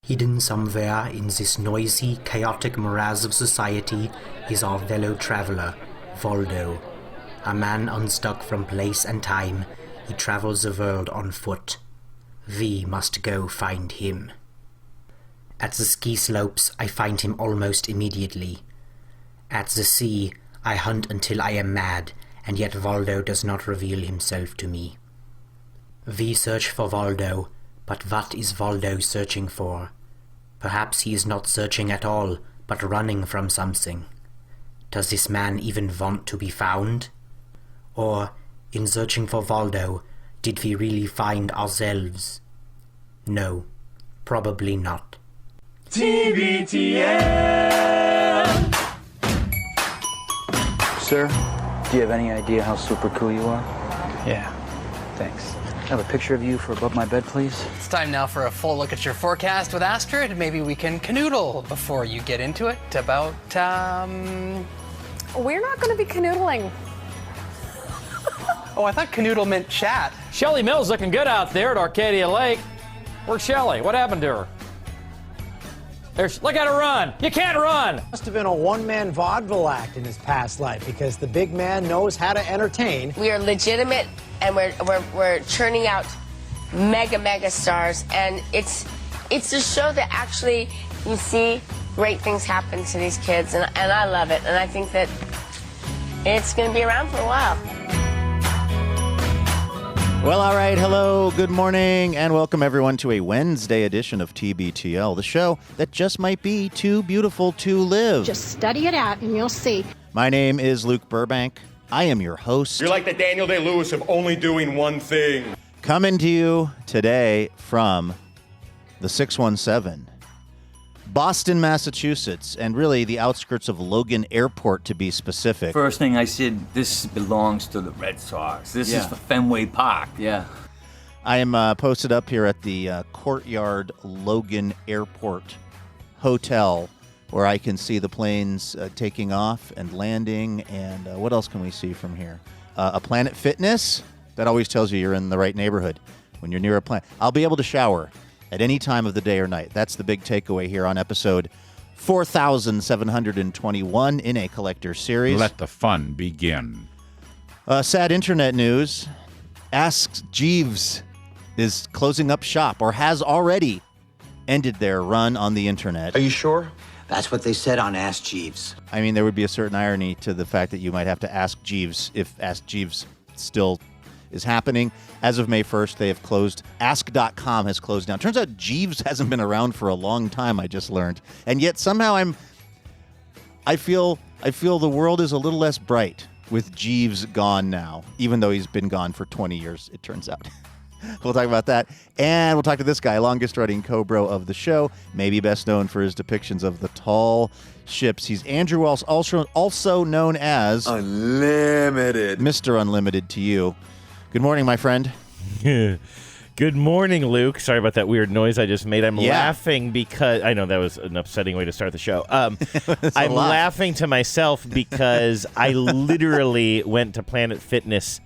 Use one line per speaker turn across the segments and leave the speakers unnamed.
Hidden somewhere in this noisy, chaotic morass of society is our fellow traveler, Voldo. A man unstuck from place and time, he travels the world on foot. We must go find him. At the ski slopes, I find him almost immediately. At the sea, I hunt until I am mad, and yet Voldo does not reveal himself to me. We search for Voldo, but what is Voldo searching for? Perhaps he is not searching at all, but running from something. Does this man even want to be found? Or, in searching for Voldo, did we really find ourselves? No, probably not.
TBTM!
Sir, do you have any idea how super cool you are?
Yeah.
Thanks. Have a picture of you for above my bed, please?
It's time now for a full look at your forecast with Astrid. Maybe we can canoodle before you get into it about,
We're not going to be canoodling.
Oh, I thought canoodle meant chat.
Shelly Mills looking good out there at Arcadia Lake. Where's Shelly? What happened to her? Look at her run. You can't run.
Must have been a one-man vaudeville act in his past life because the big man knows how to entertain.
We are legitimate, and we're churning out mega stars, and it's a show that actually you see great things happen to these kids, and I love it, and I think that it's going to be around for a while.
Well, all right. Hello, good morning, and welcome everyone to a Wednesday edition of TBTL, the show that just might be too beautiful to live.
Just study it out and you'll see. My
name is Luke Burbank. I am your host.
You're like the Daniel Day-Lewis of only doing one thing.
Coming to you today from the 617, Boston, Massachusetts, and really the outskirts of Logan Airport, to be specific.
First thing I said, this belongs to the Red Sox. This is for Fenway Park.
Yeah. I am posted up here at the Courtyard Logan Airport Hotel, where I can see the planes taking off and landing. And what else can we see from here? A Planet Fitness. That always tells you you're in the right neighborhood when you're near a plant. I'll be able to shower at any time of the day or night. That's the big takeaway here on episode 4,721 in a collector series.
Let the fun begin.
Sad internet news. Ask Jeeves is closing up shop or has already ended their run on the internet.
Are you sure? That's what they said on Ask Jeeves.
I mean, there would be a certain irony to the fact that you might have to ask Jeeves if Ask Jeeves still is happening. As of May 1st, they have closed. Ask.com has closed down. Turns out Jeeves hasn't been around for a long time, I just learned. And yet somehow I feel the world is a little less bright with Jeeves gone now, even though he's been gone for 20 years, it turns out. We'll talk about that. And we'll talk to this guy, longest-running co-bro of the show, maybe best known for his depictions of the tall ships. He's Andrew Wells, also known as
Unlimited.
Mr. Unlimited to you. Good morning, my friend.
Good morning, Luke. Sorry about that weird noise I just made. I'm laughing because I know that was an upsetting way to start the show. I'm laughing to myself because I literally went to Planet Fitness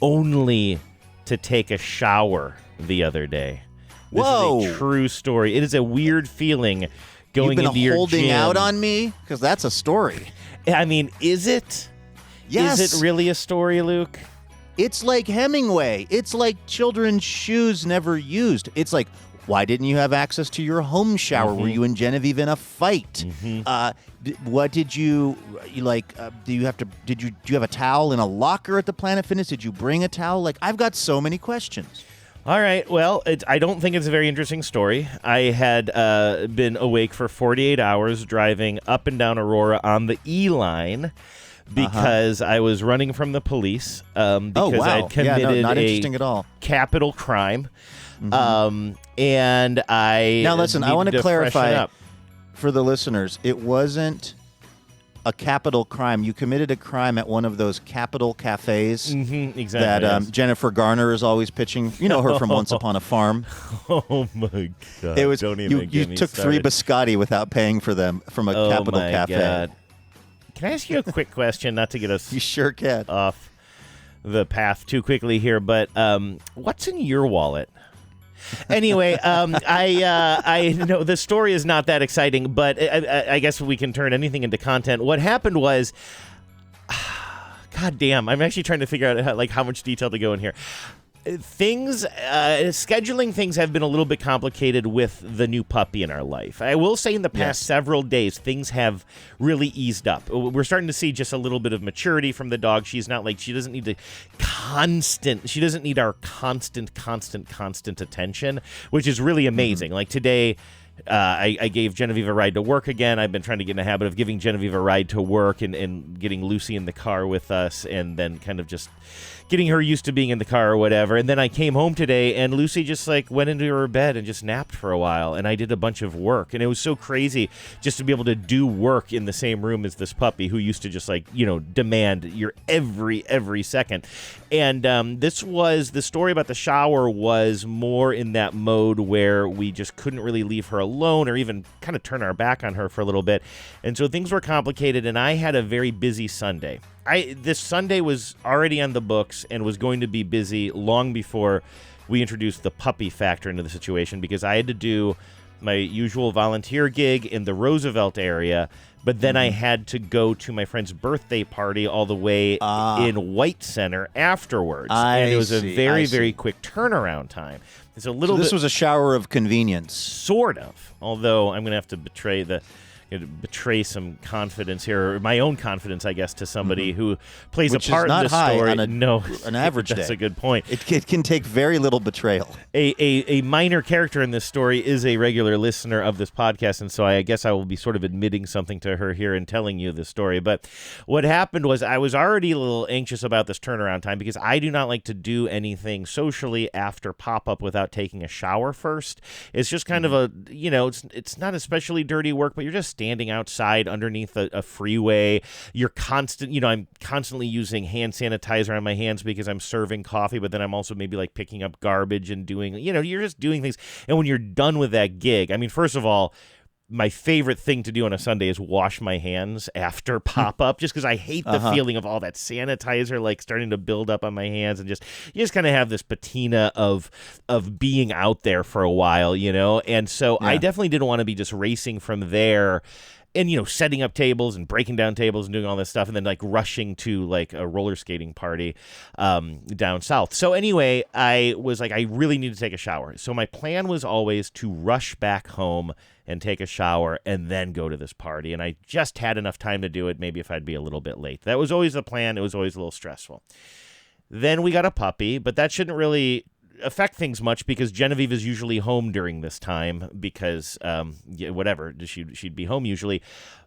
only to take a shower the other day. This is a true story. It is a weird feeling going into your gym.
You've been holding out on me? Because that's a story.
I mean, is it?
Yes.
Is it really a story, Luke?
It's like Hemingway. It's like children's shoes never used. It's like, why didn't you have access to your home shower? Were you and Genevieve in a fight? What did you like? Do you have a towel in a locker at the Planet Fitness? Did you bring a towel? Like, I've got so many questions.
All right. Well, I don't think it's a very interesting story. I had been awake for 48 hours driving up and down Aurora on the E-line. Because I was running from the police because I had committed
not
a
interesting at all.
capital crime. And I
now listen. I want to clarify
up.
for the listeners. It wasn't a capital crime. You committed a crime at one of those capital cafes
exactly,
that Jennifer Garner is always pitching. You know her from Once Upon a Farm.
Oh my God!
It was
Don't even
you took
started.
3 biscotti without paying for them from a capital cafe.
God. Can I ask you a quick question, not to get us
you sure can.
off the path too quickly here, but what's in your wallet? Anyway, I know the story is not that exciting, but I guess we can turn anything into content. What happened was, God damn, I'm actually trying to figure out how much detail to go in here. Scheduling things have been a little bit complicated with the new puppy in our life. I will say in the past several days, things have really eased up. We're starting to see just a little bit of maturity from the dog. She's not she doesn't need she doesn't need our constant attention, which is really amazing. Like today, I gave Genevieve a ride to work again. I've been trying to get in the habit of giving Genevieve a ride to work and getting Lucy in the car with us, and then kind of just getting her used to being in the car or whatever. And then I came home today, and Lucy just went into her bed and just napped for a while, and I did a bunch of work. And it was so crazy just to be able to do work in the same room as this puppy who used to just demand your every second. And this was the story about the shower was more in that mode where we just couldn't really leave her alone or even kind of turn our back on her for a little bit. And so things were complicated, and I had a very busy Sunday. This Sunday was already on the books and was going to be busy long before we introduced the puppy factor into the situation, because I had to do my usual volunteer gig in the Roosevelt area, but then I had to go to my friend's birthday party all the way in White Center afterwards. And it was a very quick turnaround time. It's a little
this was a shower of convenience.
Sort of. Although I'm going to have to betray some confidence here, or my own confidence, I guess, to somebody who plays
Which
a part
is not
in this
high
story.
on an average
That's
day.
a good point.
It can take very little betrayal.
A minor character in this story is a regular listener of this podcast, and so I guess I will be sort of admitting something to her here and telling you this story. But what happened was I was already a little anxious about this turnaround time, because I do not like to do anything socially after pop-up without taking a shower first. It's just kind of a, it's not especially dirty work, but you're just standing outside underneath a freeway. You're I'm constantly using hand sanitizer on my hands because I'm serving coffee, but then I'm also maybe picking up garbage and doing, you're just doing things. And when you're done with that gig, I mean, first of all, my favorite thing to do on a Sunday is wash my hands after pop-up, just because I hate the feeling of all that sanitizer starting to build up on my hands, and you just kind of have this patina of being out there for a while, And so I definitely didn't want to be just racing from there and, setting up tables and breaking down tables and doing all this stuff, and then rushing to a roller skating party down south. So anyway, I was I really need to take a shower. So my plan was always to rush back home and take a shower and then go to this party. And I just had enough time to do it, maybe if I'd be a little bit late. That was always the plan. It was always a little stressful. Then we got a puppy, but that shouldn't really affect things much because Genevieve is usually home during this time because, she'd be home usually.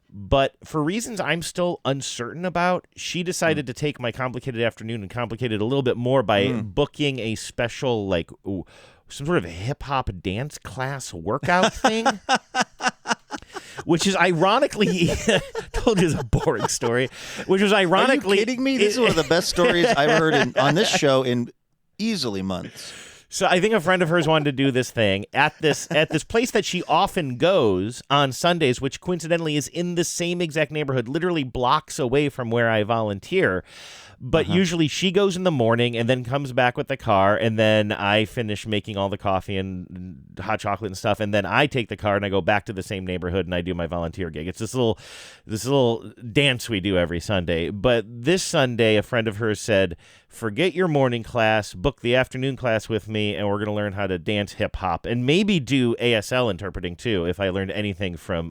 But for reasons I'm still uncertain about, she decided to take my complicated afternoon and complicate it a little bit more by booking a special, some sort of hip-hop dance class workout thing. Which is ironically, told you it's a boring story, which was ironically...
Are you kidding me? This is one of the best stories I've heard on this show in easily months.
So I think a friend of hers wanted to do this thing at this place that she often goes on Sundays, which coincidentally is in the same exact neighborhood, literally blocks away from where I volunteer. But usually she goes in the morning and then comes back with the car, and then I finish making all the coffee and hot chocolate and stuff, and then I take the car and I go back to the same neighborhood and I do my volunteer gig. It's this little dance we do every Sunday. But this Sunday, a friend of hers said, forget your morning class, book the afternoon class with me, and we're going to learn how to dance hip-hop and maybe do ASL interpreting too, if I learned anything from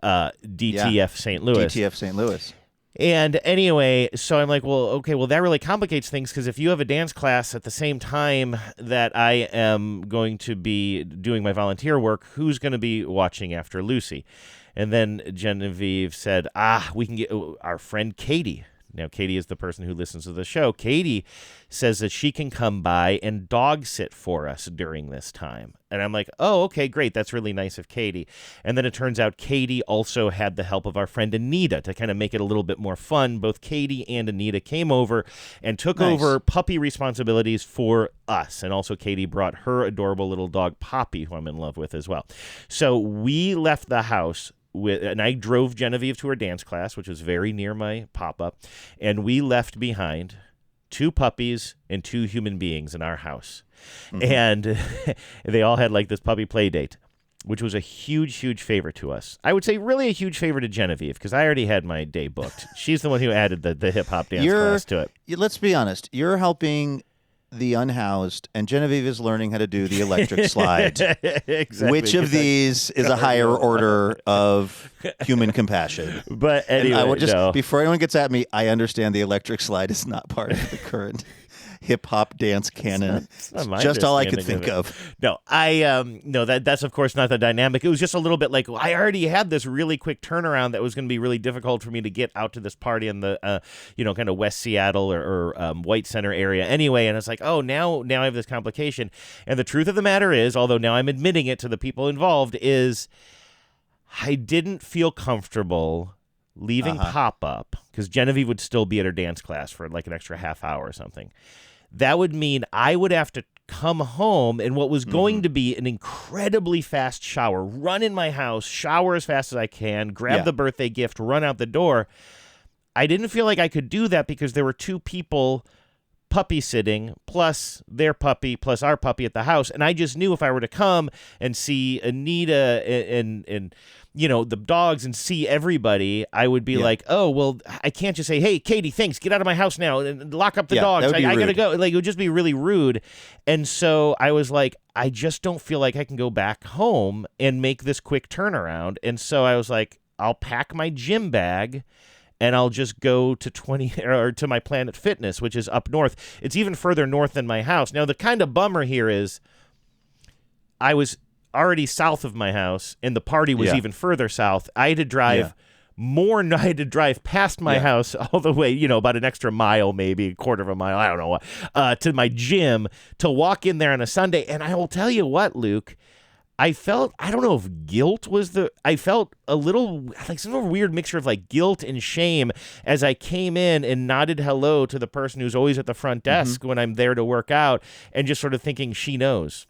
DTF St. Louis.
DTF St. Louis.
And anyway, so I'm well, that really complicates things, because if you have a dance class at the same time that I am going to be doing my volunteer work, who's going to be watching after Lucy? And then Genevieve said, we can get our friend Katie. Now, Katie is the person who listens to the show. Katie says that she can come by and dog sit for us during this time. And I'm like, oh, okay, great. That's really nice of Katie. And then it turns out Katie also had the help of our friend Anita to kind of make it a little bit more fun. Both Katie and Anita came over and took over puppy responsibilities for us. And also Katie brought her adorable little dog, Poppy, who I'm in love with as well. So we left the house and I drove Genevieve to her dance class, which was very near my pop-up, and we left behind 2 puppies and 2 human beings in our house. And they all had like this puppy play date, which was a huge, huge favor to us. I would say really a huge favor to Genevieve, because I already had my day booked. She's the one who added the hip-hop dance class to it.
Let's be honest. You're helping the unhoused, and Genevieve is learning how to do the electric slide.
Exactly.
Which of these is a higher order of human compassion?
But anyway,
and I will just, before anyone gets at me, I understand the electric slide is not part of the current hip-hop dance canon. It's just all I could think of.
No, that's of course not the dynamic. It was just a little bit like, well, I already had this really quick turnaround that was going to be really difficult for me to get out to this party in the kind of West Seattle or White Center area anyway. And it's like, oh, now I have this complication. And the truth of the matter is, although now I'm admitting it to the people involved, is I didn't feel comfortable leaving pop-up, because Genevieve would still be at her dance class for like an extra half hour or something. That would mean I would have to come home in what was going to be an incredibly fast shower, run in my house, shower as fast as I can, grab the birthday gift, run out the door. I didn't feel like I could do that because there were two people puppy sitting, plus their puppy, plus our puppy at the house. And I just knew if I were to come and see Anita and the dogs and see everybody, I would be like, oh, well, I can't just say, hey, Katie, thanks, get out of my house now and lock up the dogs. I got to go. Like, it would just be really rude. And so I was like, I just don't feel like I can go back home and make this quick turnaround. And so I was like, I'll pack my gym bag and I'll just go to my Planet Fitness, which is up north. It's even further north than my house. Now, the kind of bummer here is I was already south of my house, and the party was even further south. I had to drive I had to drive past my house all the way, about an extra mile, maybe a quarter of a mile, I don't know what, to my gym to walk in there on a Sunday. And I will tell you what, Luke, I don't know if guilt was I felt a little like some sort of weird mixture of like guilt and shame as I came in and nodded hello to the person who's always at the front desk when I'm there to work out, and just sort of thinking she knows.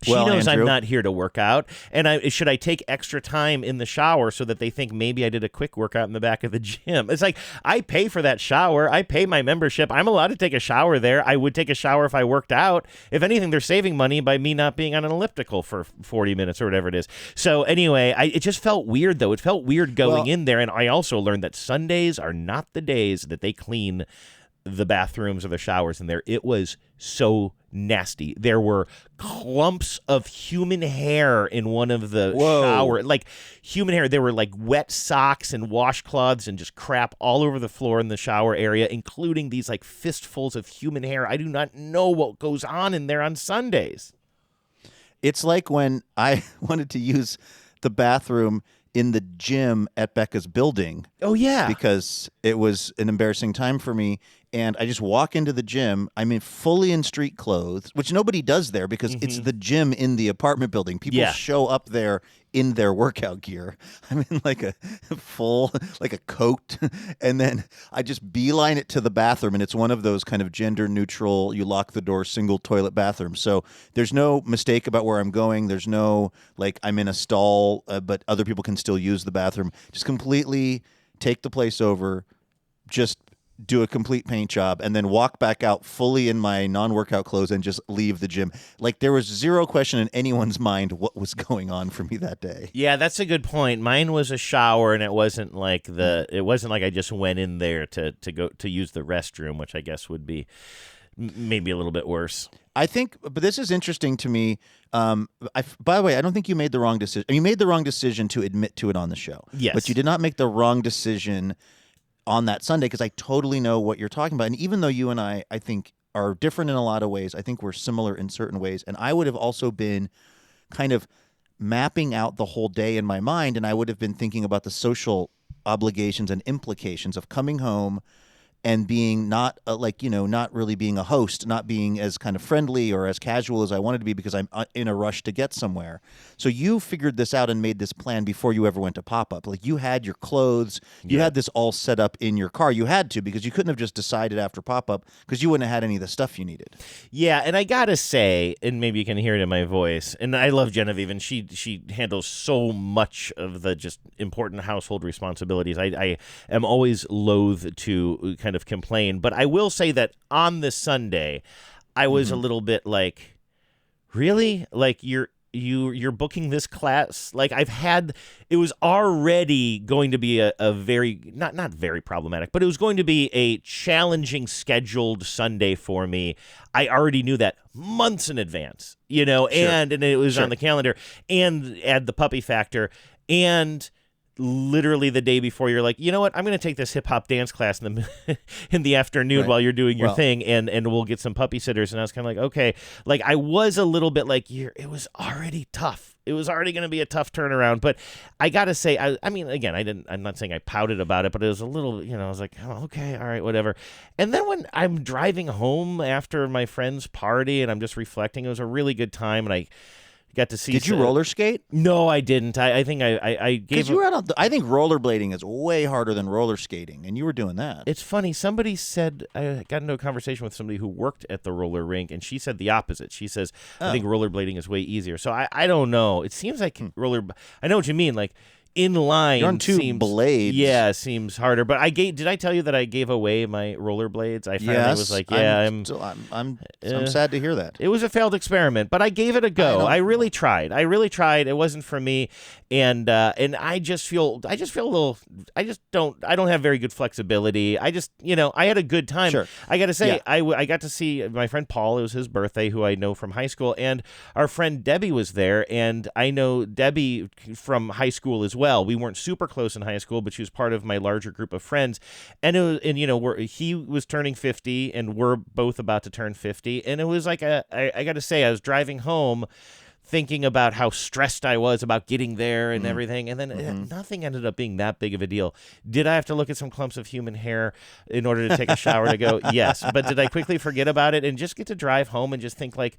She knows Andrew, I'm not here to work out, and should I take extra time in the shower so that they think maybe I did a quick workout in the back of the gym? It's like, I pay for that shower. I pay my membership. I'm allowed to take a shower there. I would take a shower if I worked out. If anything, they're saving money by me not being on an elliptical for 40 minutes or whatever it is. So anyway, it just felt weird, though. It felt weird going in there, and I also learned that Sundays are not the days that they clean the bathrooms or the showers in there. It was so nasty. There were clumps of human hair in one of the shower, like human hair. There were like wet socks and washcloths and just crap all over the floor in the shower area, including these like fistfuls of human hair. I do not know what goes on in there on Sundays.
It's like when I wanted to use the bathroom in the gym at Becca's building.
Oh, yeah.
Because it was an embarrassing time for me. And I just walk into the gym. I'm fully in street clothes, which nobody does there because it's the gym in the apartment building. People show up there in their workout gear. I'm in like a full, like a coat. And then I just beeline it to the bathroom. And it's one of those kind of gender neutral, you lock the door, single toilet bathroom. So there's no mistake about where I'm going. There's no like I'm in a stall, but other people can still use the bathroom. Just completely take the place over, just do a complete paint job, and then walk back out fully in my non-workout clothes and just leave the gym. Like there was zero question in anyone's mind what was going on for me that day.
Yeah, that's a good point. Mine was a shower, and it wasn't like I just went in there to go to use the restroom, which I guess would be maybe a little bit worse.
I think, but this is interesting to me. By the way, I don't think you made the wrong decision. You made the wrong decision to admit to it on the show.
Yes.
But you did not make the wrong decision on that Sunday, because I totally know what you're talking about. And even though you and I think, are different in a lot of ways, I think we're similar in certain ways. And I would have also been kind of mapping out the whole day in my mind, and I would have been thinking about the social obligations and implications of coming home and being not not really being a host, not being as kind of friendly or as casual as I wanted to be because I'm in a rush to get somewhere. So you figured this out and made this plan before you ever went to pop-up. Like you had your clothes, you had this all set up in your car. You had to, because you couldn't have just decided after pop-up because you wouldn't have had any of the stuff you needed.
Yeah, and I gotta say, and maybe you can hear it in my voice, and I love Genevieve, and she handles so much of the just important household responsibilities. I am always loath to kind of complain, but I will say that on this Sunday, I was a little bit like, really? Like you're booking this class? Like it was already going to be a very, not very problematic, but it was going to be a challenging scheduled Sunday for me. I already knew that months in advance, and it was on the calendar, and add the puppy factor, and literally the day before, you're like, you know what? I'm going to take this hip hop dance class in the afternoon while you're doing your thing, and we'll get some puppy sitters. And I was kind of like, okay, like I was a little bit like, it was already tough. It was already going to be a tough turnaround. But I got to say, I mean, again, I'm not saying I pouted about it, but it was a little, I was like, oh, okay, all right, whatever. And then when I'm driving home after my friend's party and I'm just reflecting, it was a really good time, and I got to see.
Did you roller skate?
No, I didn't. I think I gave.
Because you were out. I think rollerblading is way harder than roller skating, and you were doing that.
It's funny. Somebody said, I got into a conversation with somebody who worked at the roller rink, and she said the opposite. She says, I think rollerblading is way easier. So I don't know. It seems like I know what you mean. Like inline.
You're on two blades.
Yeah, seems harder. But did I tell you that I gave away my rollerblades? I finally was like,
I'm sad to hear that.
It was a failed experiment, but I gave it a go. I really tried. It wasn't for me, and I just feel a little. I don't have very good flexibility. I just I had a good time.
Sure.
I got to say, I got to see my friend Paul. It was his birthday, who I know from high school, and our friend Debbie was there, and I know Debbie from high school as well. We weren't super close in high school, but she was part of my larger group of friends. And he was turning 50, and we're both about to turn 50. And it was like I got to say, I was driving home thinking about how stressed I was about getting there and everything. And then nothing ended up being that big of a deal. Did I have to look at some clumps of human hair in order to take a shower to go? Yes. But did I quickly forget about it and just get to drive home and just think like,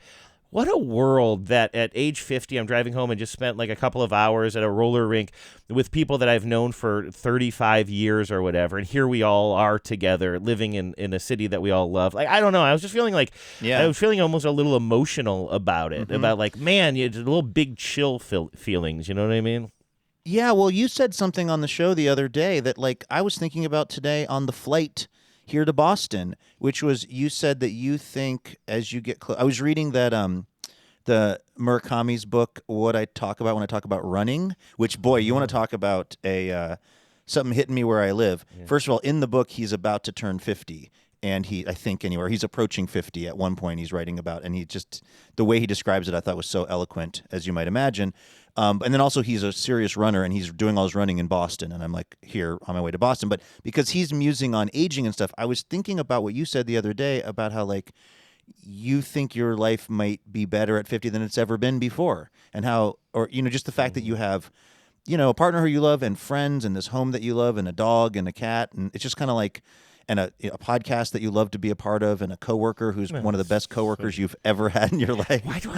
what a world that at age 50, I'm driving home and just spent like a couple of hours at a roller rink with people that I've known for 35 years or whatever. And here we all are together living in a city that we all love. Like, I don't know. I was just feeling like, I was feeling almost a little emotional about it, about like, man, you had a little big chill feelings. You know what I mean?
Yeah. Well, you said something on the show the other day that like I was thinking about today on the flight here to Boston, which was, you said that you think as you get close. I was reading that the Murakami's book, What I Talk About When I Talk About Running, which, boy, you want to talk about something hitting me where I live. Yeah. First of all, in the book, he's about to turn 50. And he's approaching 50 at one point he's writing about, and the way he describes it, I thought was so eloquent, as you might imagine. And then also he's a serious runner, and he's doing all his running in Boston, and I'm like here on my way to Boston. But because he's musing on aging and stuff, I was thinking about what you said the other day about how like you think your life might be better at 50 than it's ever been before, and how, or just the fact that you have, a partner who you love and friends and this home that you love and a dog and a cat, and it's just kind of like. And a podcast that you love to be a part of, and a coworker who's one of the best coworkers you've ever had in your life.
Why do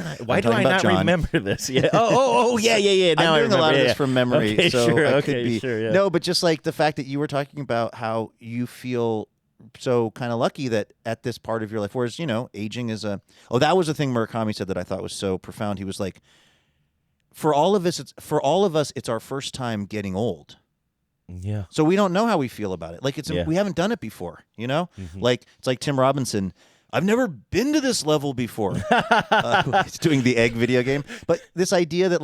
I not remember this? Yeah. Yeah. Now
I'm doing a lot of this from memory,
okay,
so
sure,
I could be.
Sure, yeah.
No, but just like the fact that you were talking about how you feel so kind of lucky that at this part of your life, whereas aging is that was the thing Murakami said that I thought was so profound. He was like, for all of us, it's our first time getting old.
Yeah.
So we don't know how we feel about it. Like we haven't done it before, Like it's like Tim Robinson. I've never been to this level before. He's doing the egg video game. But this idea that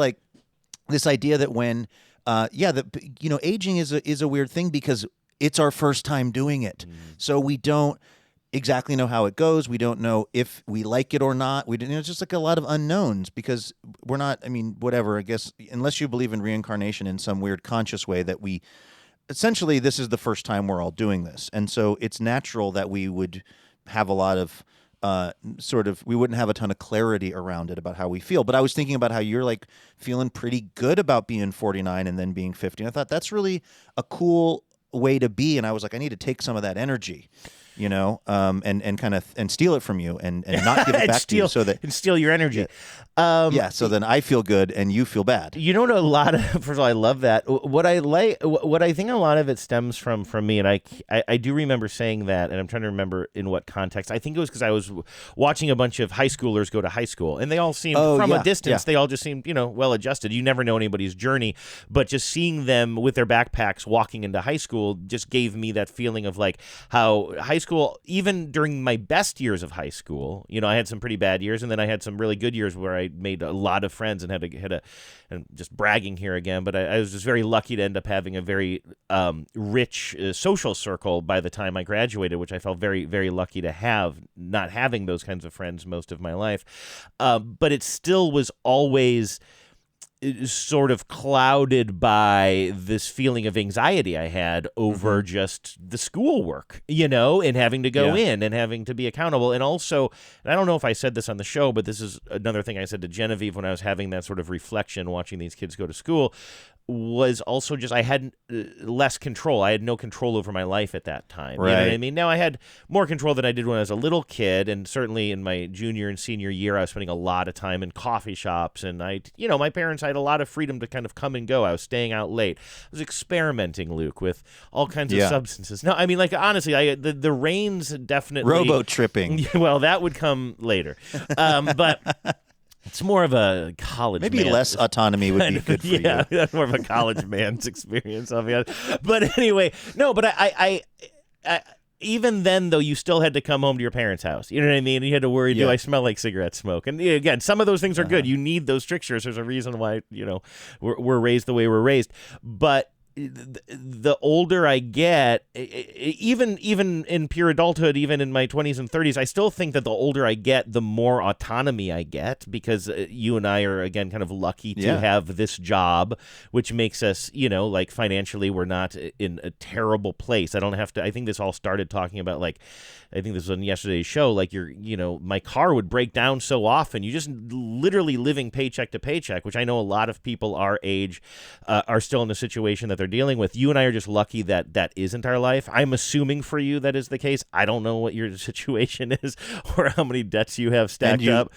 when, aging is a weird thing because it's our first time doing it. So we don't exactly know how it goes. We don't know if we like it or not. It's just like a lot of unknowns because we're not, whatever, I guess, unless you believe in reincarnation in some weird conscious way that essentially this is the first time we're all doing this. And so it's natural that we would have a lot of we wouldn't have a ton of clarity around it about how we feel. But I was thinking about how you're like feeling pretty good about being 49 and then being 50. And I thought that's really a cool way to be. And I was like, I need to take some of that energy. And kind of steal it from you and not give it back to you
and steal your energy.
So then I feel good and you feel bad.
You know what? A lot of, first of all, I love that. What I think a lot of it stems from me, and I do remember saying that, and I'm trying to remember in what context. I think it was because I was watching a bunch of high schoolers go to high school, and they all seemed, from a distance, they all just seemed, well adjusted. You never know anybody's journey, but just seeing them with their backpacks walking into high school just gave me that feeling of like how high school school, even during my best years of high school, I had some pretty bad years, and then I had some really good years where I made a lot of friends and and just bragging here again, but I was just very lucky to end up having a very rich social circle by the time I graduated, which I felt very, very lucky to have, not having those kinds of friends most of my life. But it still was always sort of clouded by this feeling of anxiety I had over just the schoolwork, and having to go in and having to be accountable. And also, and I don't know if I said this on the show, but this is another thing I said to Genevieve when I was having that sort of reflection watching these kids go to school, was also just I had less control. I had no control over my life at that time.
Right.
You know what I mean? Now I had more control than I did when I was a little kid, and certainly in my junior and senior year, I was spending a lot of time in coffee shops, and my parents had a lot of freedom to kind of come and go. I was staying out late. I was experimenting, Luke, with all kinds of substances. No, I mean, like, honestly, the reins definitely...
Robo-tripping.
Well, that would come later. But... It's more of a college
Maybe
man.
less autonomy would be good for you.
Yeah, that's more of a college man's experience, I'll be honest. But anyway, no, but I even then, though, you still had to come home to your parents' house. You know what I mean? You had to worry, do I smell like cigarette smoke? And again, some of those things are good. You need those strictures. There's a reason why, we're raised the way we're raised. But the older I get, even in pure adulthood, even in my 20s and 30s, I still think that the older I get, the more autonomy I get, because you and I are, again, kind of lucky to have this job, which makes us, like financially, we're not in a terrible place. I don't have to, I think this all started talking about, like, I think this was on yesterday's show, like my car would break down so often. You just literally living paycheck to paycheck, which I know a lot of people our age are still in a situation that they're dealing with. You and I are just lucky that that isn't our life. I'm assuming for you that is the case. I don't know what your situation is or how many debts you have stacked up.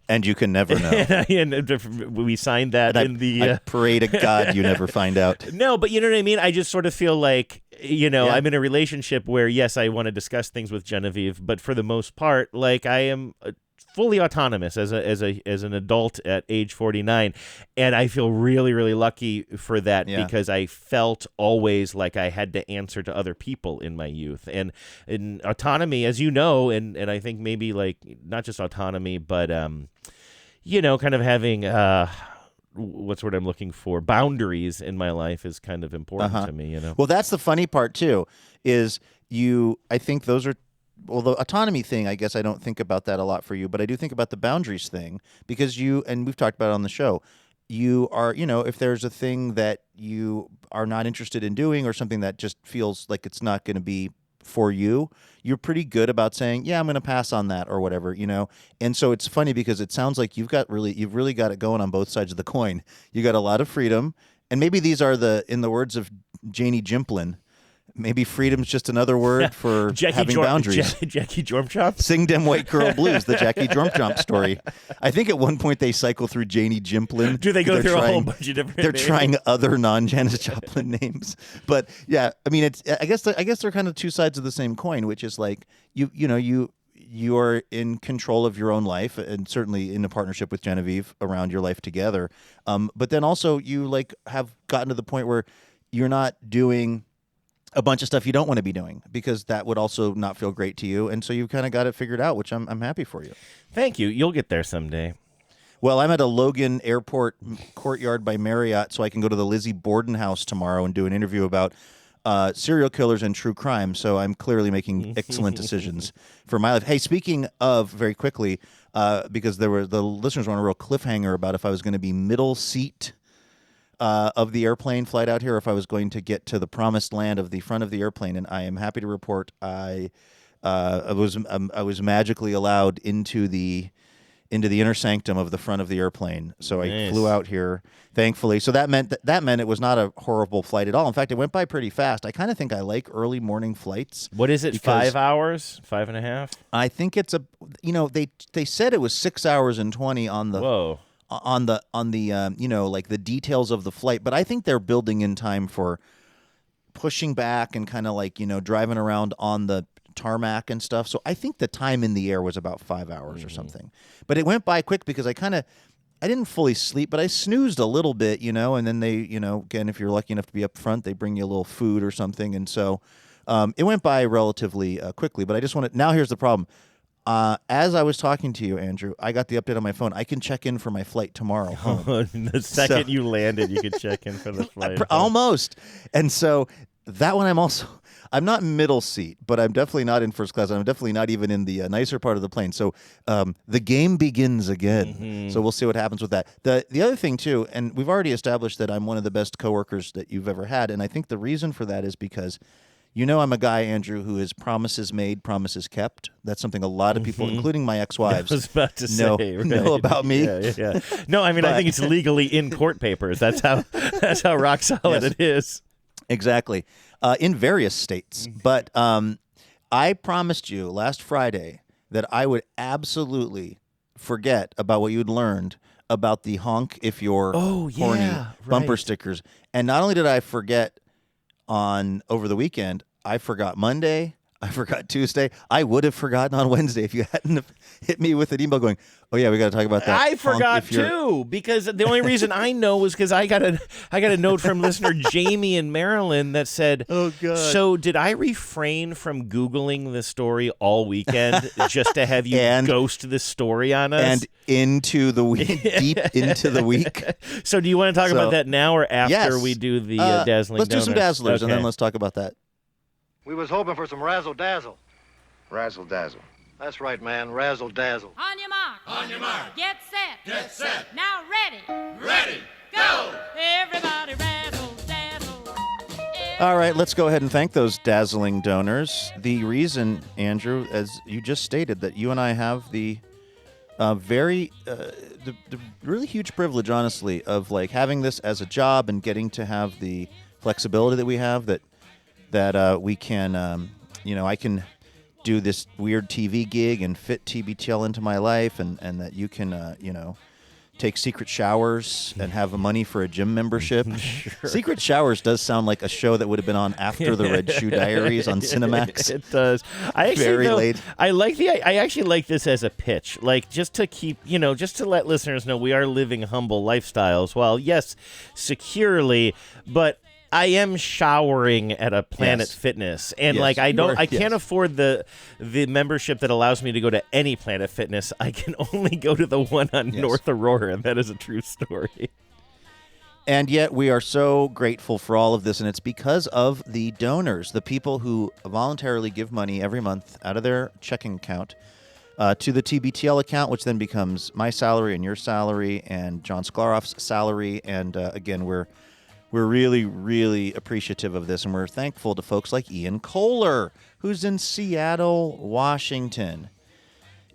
And you can never know.
And we signed that
and I pray to God you never find out.
No, but you know what I mean? I just sort of feel like, I'm in a relationship where, yes, I want to discuss things with Genevieve, but for the most part, like, I am fully autonomous as an adult at age 49, and I feel really, really lucky for that because I felt always like I had to answer to other people in my youth. And in autonomy, as you know, and I think maybe, like, not just autonomy, but kind of having what's what I'm looking for, boundaries in my life is kind of important to me.
Well, that's the funny part too, is I think those are. Well, the autonomy thing, I guess I don't think about that a lot for you, but I do think about the boundaries thing because and we've talked about it on the show, you are, if there's a thing that you are not interested in doing or something that just feels like it's not going to be for you, you're pretty good about saying, yeah, I'm going to pass on that or whatever, And so it's funny because it sounds like you've really got it going on both sides of the coin. You got a lot of freedom, and maybe these are in the words of Janie Jimplin, maybe freedom's just another word for having boundaries.
Jackie Jormchomp?
Sing Dem White Girl Blues, the Jackie Jormchomp story. I think at one point they cycle through Janie Jimplin.
Do they go through a whole bunch of different
They're
names?
trying other non-Janis Joplin names. But yeah, I mean, I guess they're kind of two sides of the same coin, which is like, you are in control of your own life, and certainly in a partnership with Genevieve around your life together. But then also you have gotten to the point where you're not doing a bunch of stuff you don't want to be doing because that would also not feel great to you. And so you've kind of got it figured out, which I'm happy for you.
Thank you. You'll get there someday.
Well, I'm at a Logan Airport Courtyard by Marriott, so I can go to the Lizzie Borden house tomorrow and do an interview about serial killers and true crime. So I'm clearly making excellent decisions for my life. Hey, speaking of, very quickly, because the listeners want a real cliffhanger about if I was going to be middle seat of the airplane flight out here, if I was going to get to the promised land of the front of the airplane, and I am happy to report I was magically allowed into the inner sanctum of the front of the airplane. So I flew out here, thankfully. So that meant it was not a horrible flight at all. In fact, it went by pretty fast. I kind of think I like early morning flights.
What is it? 5 hours? 5.5?
I think it's they said it was 6 hours and 20 on the.
Whoa.
On the like the details of the flight, but I think they're building in time for pushing back and kind of like driving around on the tarmac and stuff. So I think the time in the air was about 5 hours or something. But it went by quick because I didn't fully sleep, but I snoozed a little bit, and then they, again, if you're lucky enough to be up front, they bring you a little food or something, and so It went by relatively quickly, but I just want to. Now here's the problem. As I was talking to you, Andrew, I got the update on my phone. I can check in for my flight tomorrow home.
The second you landed, you could check in for the flight.
Almost. And so that one I'm not middle seat, but I'm definitely not in first class. I'm definitely not even in the nicer part of the plane. So the game begins again. So we'll see what happens with that. The other thing, too, and we've already established that I'm one of the best coworkers that you've ever had. And I think the reason for that is because I'm a guy, Andrew, who is promises made, promises kept. That's something a lot of people, including my ex-wives,
I was about to
know
say,
about me.
Yeah. No, I mean, I think it's legally in court papers. That's how rock solid it is.
Exactly. In various states. But I promised you last Friday that I would absolutely forget about what you'd learned about the honk if you're horny bumper stickers. And not only did I forget over the weekend, I forgot Monday, I forgot Tuesday. I would have forgotten on Wednesday if you hadn't have hit me with an email going, oh yeah, we got to talk about that.
I forgot too, because the only reason I know was because I got a note from listener Jamie in Maryland that said,
"Oh God."
So did I refrain from Googling the story all weekend just to have you ghost this story on us
and into the week, deep into the week?
So do you want to talk about that now or after we do the dazzling?
Let's do some dazzlers and then let's talk about that.
We was hoping for some razzle-dazzle.
Razzle-dazzle.
That's right, man. Razzle-dazzle.
On your mark.
On your mark.
Get set.
Get set.
Now ready.
Ready. Go.
Everybody razzle-dazzle.
All right, let's go ahead and thank those dazzling donors. The reason, Andrew, as you just stated, that you and I have the the really huge privilege, honestly, of like having this as a job and getting to have the flexibility that we have that we can, I can do this weird TV gig and fit TBTL into my life, and that you can, take secret showers and have money for a gym membership. Sure. Secret Showers does sound like a show that would have been on after the Red Shoe Diaries on Cinemax.
It does. I actually,
very late.
I actually like this as a pitch, like just to keep, just to let listeners know we are living humble lifestyles. Well, yes, securely, but I am showering at a Planet Fitness, and I can't afford the membership that allows me to go to any Planet Fitness. I can only go to the one on North Aurora, and that is a true story.
And yet we are so grateful for all of this, and it's because of the donors, the people who voluntarily give money every month out of their checking account to the TBTL account, which then becomes my salary and your salary and John Sklaroff's salary. And again, we're really, really appreciative of this, and we're thankful to folks like Ian Kohler, who's in Seattle, Washington.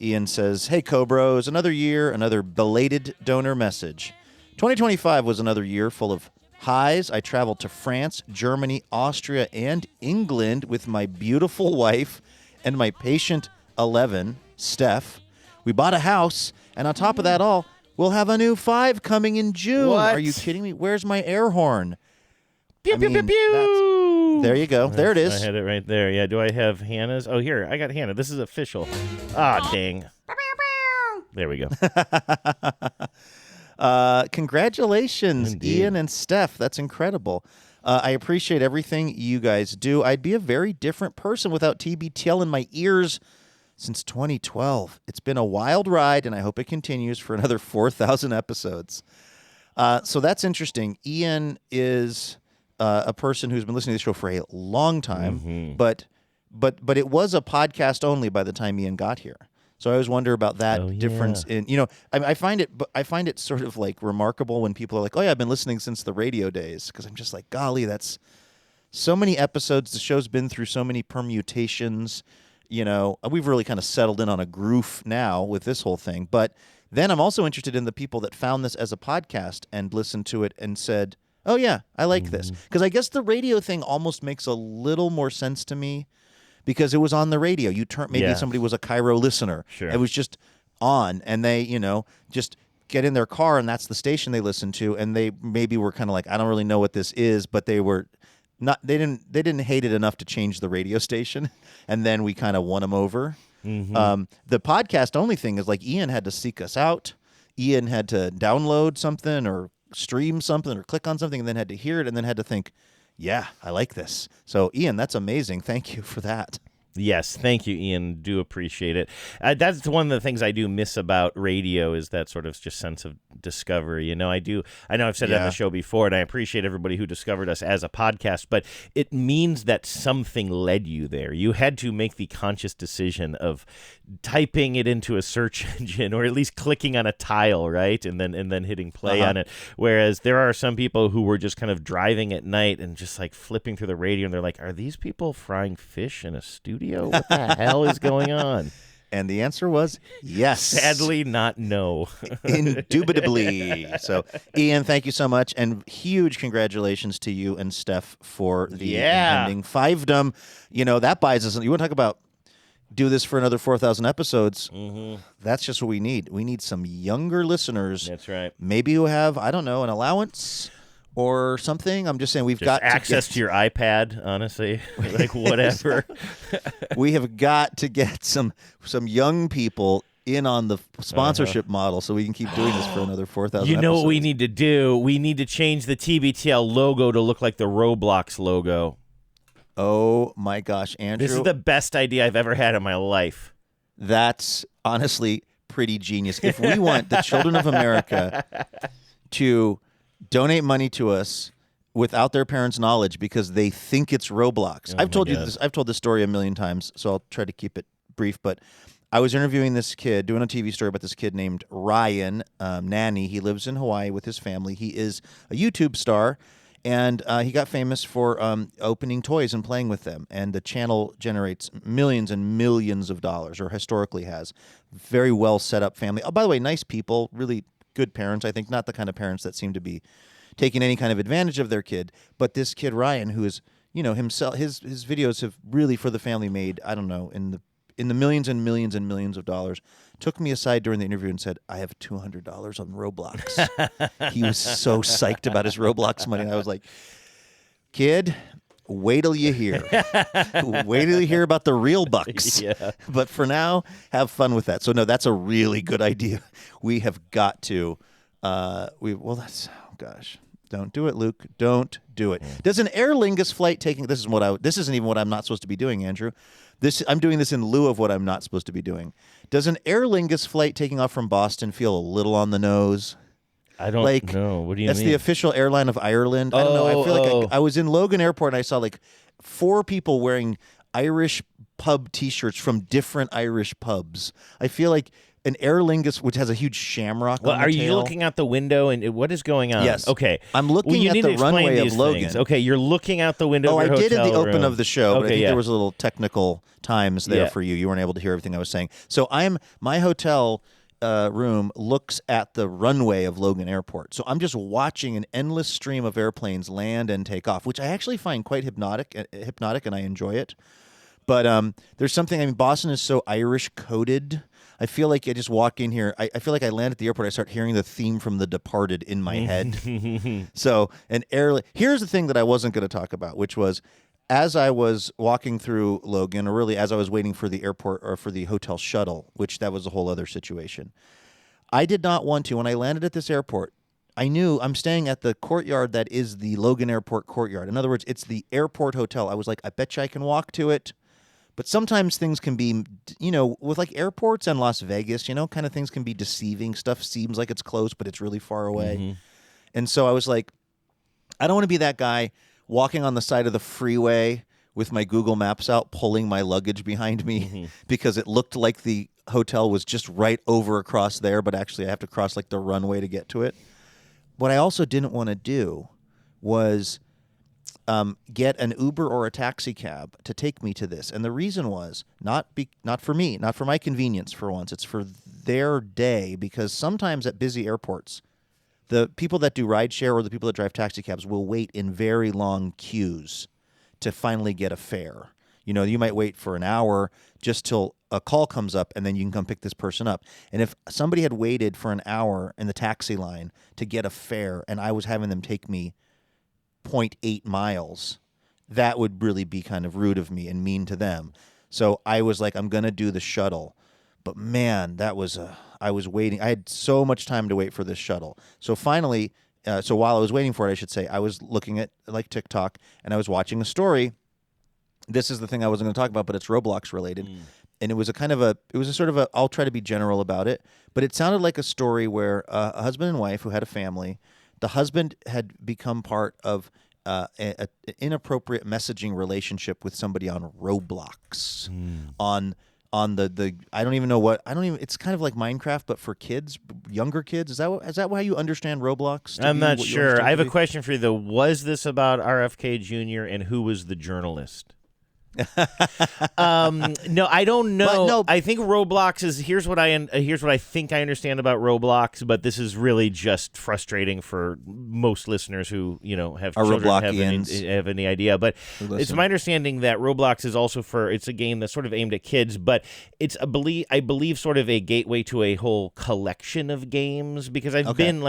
Ian says, hey, Cobros, another year, another belated donor message. 2025 was another year full of highs. I traveled to France, Germany, Austria, and England with my beautiful wife and my patient 11, Steph. We bought a house, and on top of that all, we'll have a new 5 coming in June.
What?
Are you kidding me? Where's my air horn?
Pew, pew, pew, pew.
There you go. There it is.
I had it right there. Yeah, do I have Hannah's? Oh, here. I got Hannah. This is official. Ah, dang. There we go.
Congratulations,
Indeed.
Ian and Steph. That's incredible. I appreciate everything you guys do. I'd be a very different person without TBTL in my ears since 2012. It's been a wild ride, and I hope it continues for another 4,000 episodes. So that's interesting. Ian is a person who's been listening to the show for a long time, but it was a podcast only by the time Ian got here. So I always wonder about that difference in, I find it sort of like remarkable when people are like, oh yeah, I've been listening since the radio days, because I'm just like, golly, that's so many episodes. The show's been through so many permutations. We've really kind of settled in on a groove now with this whole thing. But then I'm also interested in the people that found this as a podcast and listened to it and said, oh yeah, I like this. Because I guess the radio thing almost makes a little more sense to me because it was on the radio. Maybe somebody was a Cairo listener.
Sure.
It was just on, and they, just get in their car and that's the station they listen to, and they maybe were kind of like, I don't really know what this is, but they were they didn't hate it enough to change the radio station, and then we kind of won them over. The podcast only thing is like Ian had to seek us out. Ian had to download something or stream something or click on something and then had to hear it and then had to think, Yeah, I like this. So, Ian, that's amazing. Thank you for that.
Yes, thank you, Ian. Do appreciate it. That's one of the things I do miss about radio is that sort of just sense of discovery. You know, I know I've said it on the show before, and I appreciate everybody who discovered us as a podcast, but it means that something led you there. You had to make the conscious decision of typing it into a search engine, or at least clicking on a tile, right, and then hitting play on it. Whereas there are some people who were just kind of driving at night and just like flipping through the radio, and they're like, "Are these people frying fish in a studio? What the hell is going on?"
And the answer was yes.
Sadly, not no.
Indubitably. So, Ian, thank you so much. And huge congratulations to you and Steph for the impending fivedom. You know, that buys us. You want to talk about do this for another 4,000 episodes?
Mm-hmm.
That's just what we need. We need some younger listeners.
That's right.
Maybe who have, I don't know, an allowance or something. I'm just saying we've got
access to your iPad, honestly. Like, whatever.
We have got to get some young people in on the sponsorship model so we can keep doing this for another 4,000
You know
episodes.
what we need to do? We need to change the TBTL logo to look like the Roblox logo.
Oh, my gosh, Andrew.
This is the best idea I've ever had in my life.
That's honestly pretty genius. If we want the children of America to donate money to us without their parents' knowledge because they think it's Roblox. I've told you this. I've told this story a million times, so I'll try to keep it brief. But I was interviewing this kid, doing a TV story about this kid named Ryan Nanny. He lives in Hawaii with his family. He is a YouTube star, and he got famous for opening toys and playing with them. And the channel generates millions and millions of dollars, or historically has. Very well set up family. Oh, by the way, nice people, really good parents. I think not the kind of parents that seem to be taking any kind of advantage of their kid. But this kid Ryan, who is, you know, himself, his videos have really for the family made, I don't know, in the millions and millions and millions of dollars. Took me aside during the interview and said, "I have $200 on Roblox." He was so psyched about his Roblox money. And I was like, "Kid, wait till you hear. Wait till you hear about the real bucks."
Yeah.
But for now, have fun with that. So no, that's a really good idea. We have got to. That's gosh. Don't do it, Luke. Don't do it. Does an Aer Lingus flight taking? This isn't even what I'm not supposed to be doing, Andrew. I'm doing this in lieu of what I'm not supposed to be doing. Does an Aer Lingus flight taking off from Boston feel a little on the nose?
I don't know. What do you mean?
That's the official airline of Ireland. I don't know. I feel like I was in Logan Airport and I saw like 4 people wearing Irish pub T-shirts from different Irish pubs. I feel like an Aer Lingus, which has a huge shamrock on the
are
tail.
you looking out the window and what is going on?
Yes.
Okay.
I'm looking at the runway of Logan.
Things. Okay, you're looking out the window of your
I did in the
hotel
open
room.
of the show, but I think
yeah.
there was a little technical times there for you. You weren't able to hear everything I was saying. So my hotel room looks at the runway of Logan Airport. So I'm just watching an endless stream of airplanes land and take off, which I actually find quite hypnotic, and I enjoy it. But there's something, Boston is so Irish-coded. I feel like I just walk in here. I feel like I land at the airport. I start hearing the theme from The Departed in my head. So here's the thing that I wasn't going to talk about, which was as I was walking through Logan, or really as I was waiting for the airport or for the hotel shuttle, which that was a whole other situation. I did not want to. When I landed at this airport, I knew I'm staying at the courtyard that is the Logan Airport courtyard. In other words, it's the airport hotel. I was like, I bet you I can walk to it. But sometimes things can be, with like airports and Las Vegas, kind of things can be deceiving. Stuff seems like it's close, but it's really far away. Mm-hmm. And so I was like, I don't want to be that guy walking on the side of the freeway with my Google Maps out, pulling my luggage behind me because it looked like the hotel was just right over across there, but actually I have to cross like the runway to get to it. What I also didn't want to do was get an Uber or a taxi cab to take me to this. And the reason was not for me, not for my convenience for once. It's for their day, because sometimes at busy airports, the people that do rideshare or the people that drive taxi cabs will wait in very long queues to finally get a fare. You might wait for an hour just till a call comes up and then you can come pick this person up. And if somebody had waited for an hour in the taxi line to get a fare and I was having them take me 0.8 miles, that would really be kind of rude of me and mean to them. So I was like, I'm going to do the shuttle. But man, I was waiting. I had so much time to wait for this shuttle. So finally, So while I was waiting for it, I should say, I was looking at like TikTok and I was watching a story. This is the thing I wasn't going to talk about, but it's Roblox related. And it was I'll try to be general about it, but it sounded like a story where a husband and wife who had a family, the husband had become part of an inappropriate messaging relationship with somebody on Roblox, on the it's kind of like Minecraft, but for kids, younger kids. Is that how you understand Roblox?
I'm not sure. I have a question for you though. Was this about RFK Jr. and who was the journalist? No, I don't know.
But no.
I think Roblox is here's what I think I understand about Roblox, but this is really just frustrating for most listeners who have
Are
children
Robloxians.
have any idea. But it's my understanding that Roblox is also it's a game that's sort of aimed at kids, but it's I believe sort of a gateway to a whole collection of games because I've been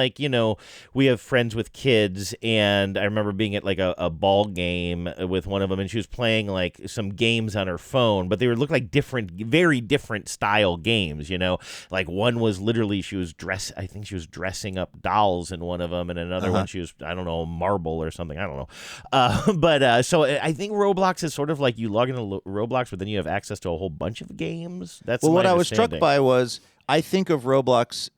we have friends with kids, and I remember being at like a ball game with one of them, and she was playing like some games on her phone, but they looked like very different style games, like one was literally I think she was dressing up dolls in one of them, and another one she was, I don't know, marble or something, I don't know. So I think Roblox is sort of like you log into Roblox, but then you have access to a whole bunch of games. That's
what I was struck by was I think of Roblox.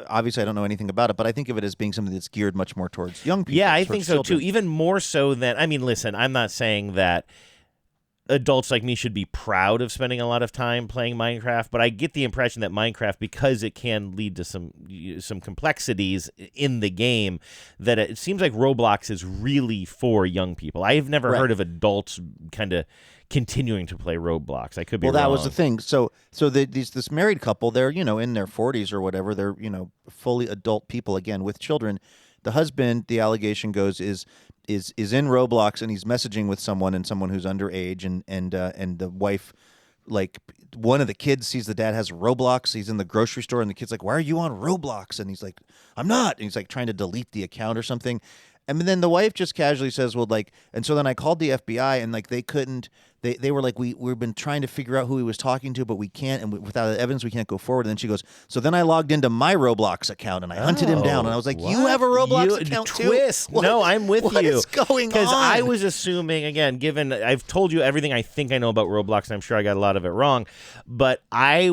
Obviously, I don't know anything about it, but I think of it as being something that's geared much more towards young people.
Yeah, I think so too. Even more so than listen, I'm not saying that adults like me should be proud of spending a lot of time playing Minecraft, but I get the impression that Minecraft, because it can lead to some complexities in the game, that it seems like Roblox is really for young people. I have never heard of adults kind of continuing to play Roblox. I could be wrong.
Well, that was the thing. So this married couple, they're in their 40s or whatever. They're fully adult people again with children. The husband, the allegation goes, is in Roblox and he's messaging with someone who's underage, and the wife, like one of the kids sees the dad has Roblox. He's in the grocery store and the kid's like, "Why are you on Roblox?" And he's like, "I'm not." And he's like trying to delete the account or something. And then the wife just casually says, "Well, like," and so then I called the FBI, and like they couldn't. They were like, we've been trying to figure out who he was talking to, but we can't, and without evidence, we can't go forward. And then she goes, "So then I logged into my Roblox account and I hunted him down." And I was like, "You have a Roblox account
twist.
too?"
No, I'm with you.
What is going on?
Because I was assuming, again, given I've told you everything I think I know about Roblox, and I'm sure I got a lot of it wrong, but I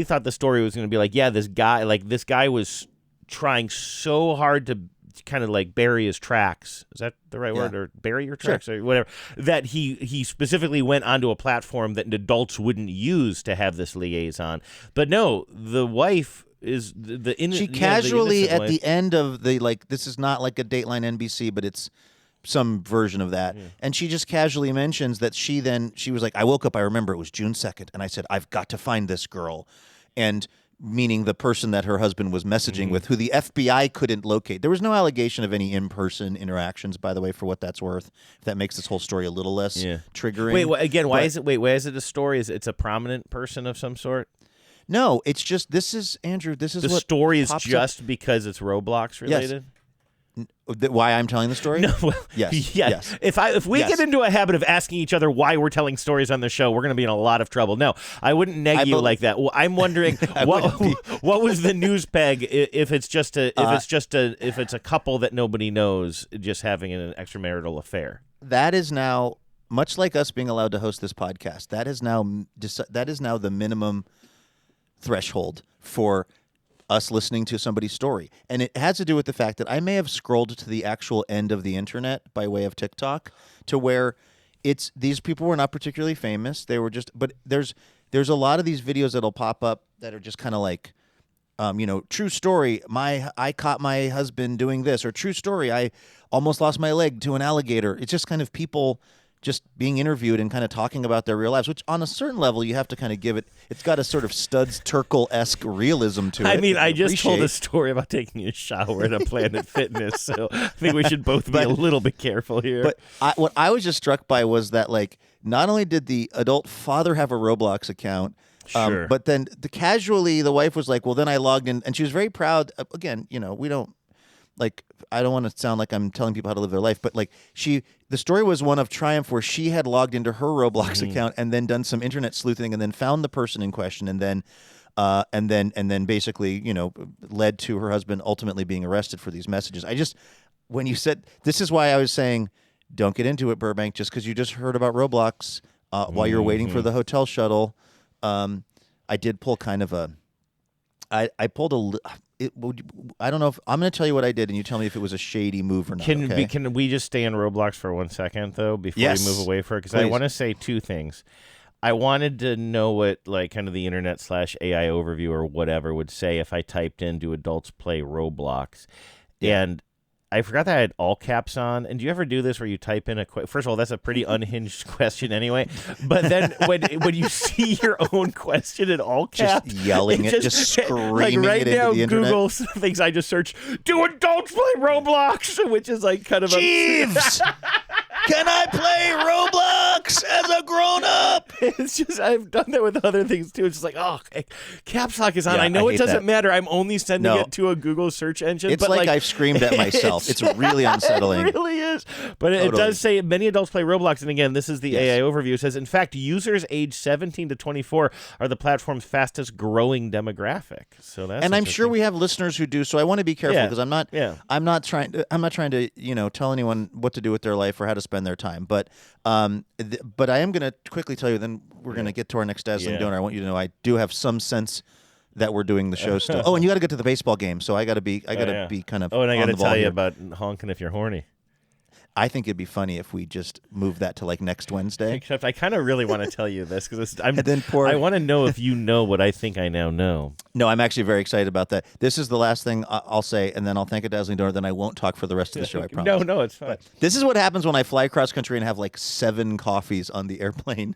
thought the story was going to be like, yeah, this guy was trying so hard to kind of like bury his tracks. Is that the right word? Or bury your tracks or whatever. That he specifically went onto a platform that adults wouldn't use to have this liaison. But no, the wife is she casually
at the end of this is not like a Dateline NBC, but it's some version of that. And she just casually mentions that she was like, "I woke up, I remember it was June 2nd, and I said, I've got to find this girl." And meaning the person that her husband was messaging with, who the FBI couldn't locate. There was no allegation of any in-person interactions, by the way, for what that's worth. If that makes this whole story a little less triggering.
Why is it a story? It's a prominent person of some sort?
No, it's just, Andrew,
the story is just because it's Roblox related?
Yes. Why I'm telling the story?
No, well,
yes.
If we get into a habit of asking each other why we're telling stories on the show, we're going to be in a lot of trouble. No, I wouldn't neg you like that. Well, I'm wondering what was the news peg if it's a couple that nobody knows just having an extramarital affair.
That is now, much like us being allowed to host this podcast, that is now the minimum threshold for us listening to somebody's story. And it has to do with the fact that I may have scrolled to the actual end of the internet by way of TikTok to where these people were not particularly famous. They were just, but there's a lot of these videos that'll pop up that are just kind of like, true story, I caught my husband doing this, or true story, I almost lost my leg to an alligator. It's just kind of people just being interviewed and kind of talking about their real lives, which on a certain level you have to kind of give it's got a sort of Studs Terkel-esque realism to it.
I mean, I just told a story about taking a shower at a Planet Fitness, so I think we should both be a little bit careful here.
But what I was just struck by was that, like, not only did the adult father have a Roblox account, but then casually the wife was like, well, then I logged in, and she was very proud. Again, we don't, like, I don't want to sound like I'm telling people how to live their life, but like the story was one of triumph where she had logged into her Roblox account and then done some internet sleuthing and then found the person in question and then and then basically, led to her husband ultimately being arrested for these messages. When you said, this is why I was saying, don't get into it, Burbank, just because you just heard about Roblox while you're waiting for the hotel shuttle. I did pull kind of I pulled I don't know if I'm going to tell you what I did, and you tell me if it was a shady move or not.
Can we just stay in Roblox for 1 second though before we move away from it? Because I want to say two things. I wanted to know what kind of the internet / AI overview or whatever would say if I typed in "Do adults play Roblox?" And I forgot that I had all caps on. And do you ever do this where you type in first of all, that's a pretty unhinged question anyway. But then when you see your own question in all caps,
just yelling it, just screaming
right
it into
now,
the internet.
Google things I just search, "Do adults play Roblox?" Which is kind of
Jeeves! Can I play Roblox as a grown-up?
It's just, I've done that with other things too. It's just caps lock is on.
Yeah,
I know
I
it
hate
doesn't
that.
matter. I'm only sending it to a Google search engine.
It's
but
like I've screamed at myself. It's really unsettling.
It really is. But it
Totally.
does say many adults play Roblox. And again, this is the AI overview. It says, in fact, users age 17 to 24 are the platform's fastest growing demographic. So that's
I'm sure we have listeners who do. So I want to be careful because I'm not trying to tell anyone what to do with their life or how to spend their time. But I am going to quickly tell you. Then we're going to get to our next Dazzling Donor. I want you to know I do have some sense that we're doing the show still. Oh, and you got to get to the baseball game. So I got to be kind of.
Oh, and I got to tell you
here.
about honking if you're horny.
I think it'd be funny if we just move that to next Wednesday.
Except I kind of really want to tell you this because I
I
want to know if you know what I think I now know.
No, I'm actually very excited about that. This is the last thing I'll say, and then I'll thank a Dazzling Donor. Then I won't talk for the rest of the show. I promise.
No, it's fine.
But this is what happens when I fly cross country and have 7 coffees on the airplane.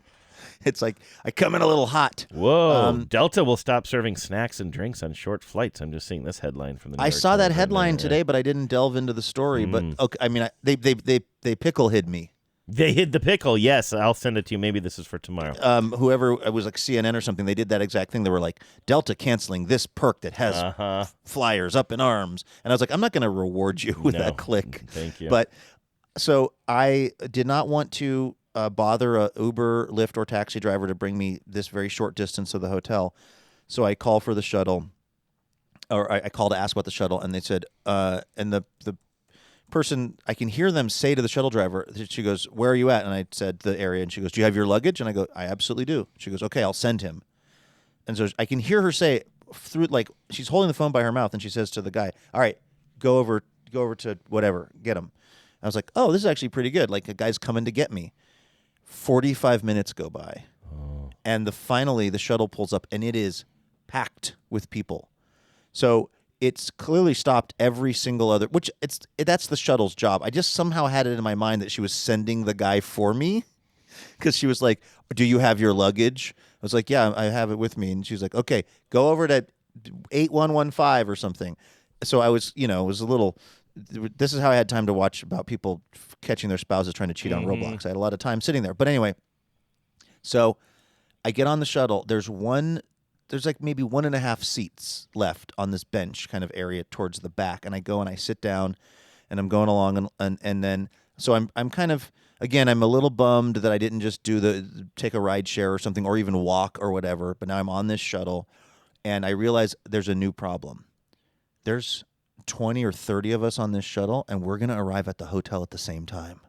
It's I come in a little hot.
Whoa! Delta will stop serving snacks and drinks on short flights. I'm just seeing this headline from the New
I
York
saw that
Times
headline
right now.
today, but I didn't delve into the story. But okay, I mean, they pickle hid me.
They hid the pickle. Yes, I'll send it to you. Maybe this is for tomorrow.
Whoever it was, CNN or something, they did that exact thing. They were like, Delta canceling this perk that has flyers up in arms, and I was like, I'm not going to reward you with that click.
Thank you.
But so I did not want to bother a Uber, Lyft, or taxi driver to bring me this very short distance to the hotel. So I call for the shuttle, or I called to ask about the shuttle, and they said, and the person, I can hear them say to the shuttle driver, she goes, "Where are you at?" And I said the area, and she goes, "Do you have your luggage?" And I go, "I absolutely do." She goes, "Okay, I'll send him." And so I can hear her say through, she's holding the phone by her mouth, and she says to the guy, "All right, go over to whatever, get him." I was like, "Oh, this is actually pretty good. A guy's coming to get me." 45 minutes go by, and finally the shuttle pulls up, and it is packed with people. So it's clearly stopped every single other, that's the shuttle's job. I just somehow had it in my mind that she was sending the guy for me, because she was like, "Do you have your luggage?" I was like, "Yeah, I have it with me." And she's like, "Okay, go over to 8115 or something." So I was, it was a little. This is how I had time to watch about people catching their spouses trying to cheat on Roblox. I had a lot of time sitting there. But anyway, so I get on the shuttle. There's maybe 1.5 seats left on this bench kind of area towards the back. And I go and I sit down, and I'm going along, and then so I'm kind of, again, I'm a little bummed that I didn't just take a ride share or something, or even walk or whatever. But now I'm on this shuttle, and I realize there's a new problem. There's 20 or 30 of us on this shuttle, and we're going to arrive at the hotel at the same time.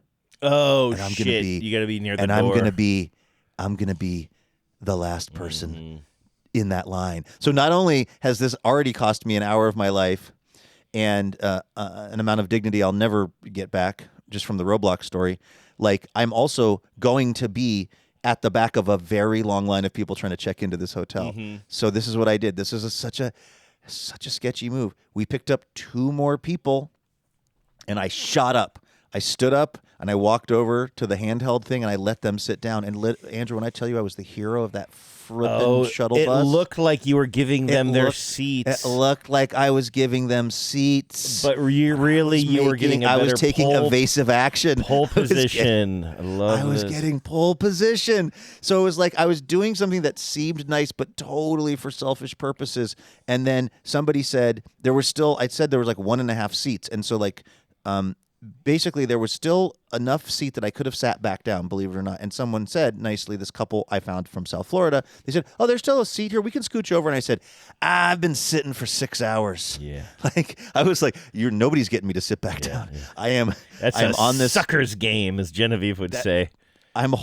Oh,
and I'm
shit. You got to be near the
and
door.
I'm going to be the last person in that line. So not only has this already cost me an hour of my life and an amount of dignity I'll never get back just from the Roblox story, I'm also going to be at the back of a very long line of people trying to check into this hotel. So this is what I did. This is such a sketchy move. We picked up 2 more people, and I shot up. I stood up, and I walked over to the handheld thing, and I let them sit down. And Andrew, when I tell you I was the hero of that frippin' shuttle bus.
It looked like you were giving them their seats.
It looked like I was giving them seats.
But you were getting
I was taking evasive action.
Pole position. I
was getting pole position. So it was like I was doing something that seemed nice, but totally for selfish purposes. And then somebody said there was 1.5 seats. And so basically there was still enough seat that I could have sat back down, believe it or not. And someone said nicely, this couple I found from South Florida, they said, "Oh, there's still a seat here. We can scooch over." And I said, "I've been sitting for 6 hours."
Yeah.
Like I was like, nobody's getting me to sit back down.
Yeah.
I'm
a
on this
sucker's game, as Genevieve would say.
I'm a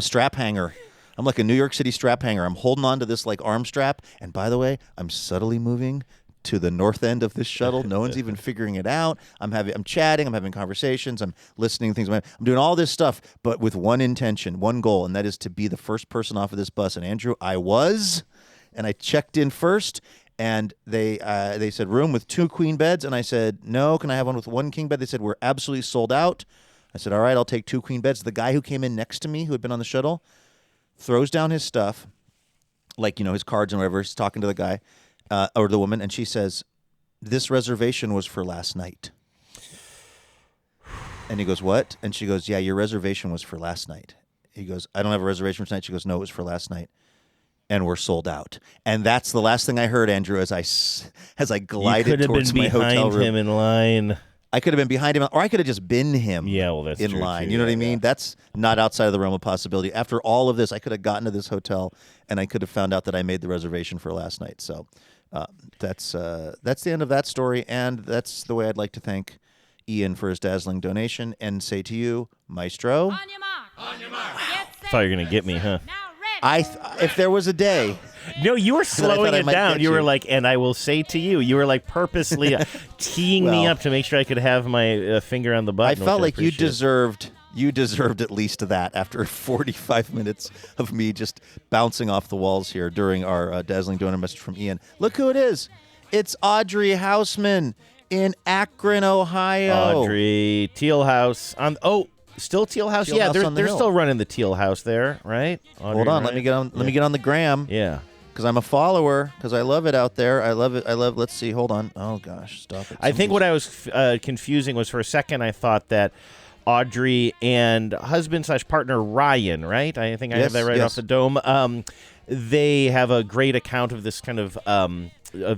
strap hanger. I'm like a New York City strap hanger. I'm holding on to this like arm strap. And by the way, I'm subtly moving to the north end of this shuttle. No one's even figuring it out. I'm chatting. I'm having conversations. I'm listening to things. I'm doing all this stuff, but with one intention, one goal, and that is to be the first person off of this bus. And Andrew, I was, and I checked in first. And they said room with 2 queen beds, and I said no. Can I have one with 1 king bed? They said we're absolutely sold out. I said all right, I'll take 2 queen beds. The guy who came in next to me, who had been on the shuttle, throws down his stuff, like his cards and whatever. He's talking to the guy. Or the woman, and she says, "This reservation was for last night." And he goes, "What?" And she goes, "Yeah, your reservation was for last night." He goes, "I don't have a reservation for tonight." She goes, "No, it was for last night, and we're sold out." And that's the last thing I heard, Andrew, as I glided towards my hotel room.
You could have been behind him in line.
I could have been behind him, or I could have just been him.
Yeah, well, that's
in
true
line.
Too.
You know what I mean?
Yeah.
That's not outside of the realm of possibility. After all of this, I could have gotten to this hotel, and I could have found out that I made the reservation for last night. So. That's the end of that story, and that's the way I'd like to thank Ian for his dazzling donation and say to you, Maestro.
On your mark. On your mark.
I thought you were going to get me, huh?
If there was a day.
No, you were slowing it down. You were like, and I will say to you. You were like purposely teeing me up to make sure I could have my finger on the button.
I felt like you deserved at least that after 45 minutes of me just bouncing off the walls here during our dazzling donor message from Ian. Look who it is. It's Audrey Houseman in Akron, Ohio.
Audrey, Teal House. Still Teal House?
Teal
Yeah,
House on the
they're
hill.
still running the Teal House there, right? Audrey,
Hold on,
right?
let me get on the gram.
Yeah.
Because I'm a follower, because I love it out there. I love it. Let's see, hold on. Oh, gosh, stop it.
I think what I was confusing was for a second I thought that Audrey and husband/partner Ryan, right? I think I have that right off the dome. They have a great account of this kind of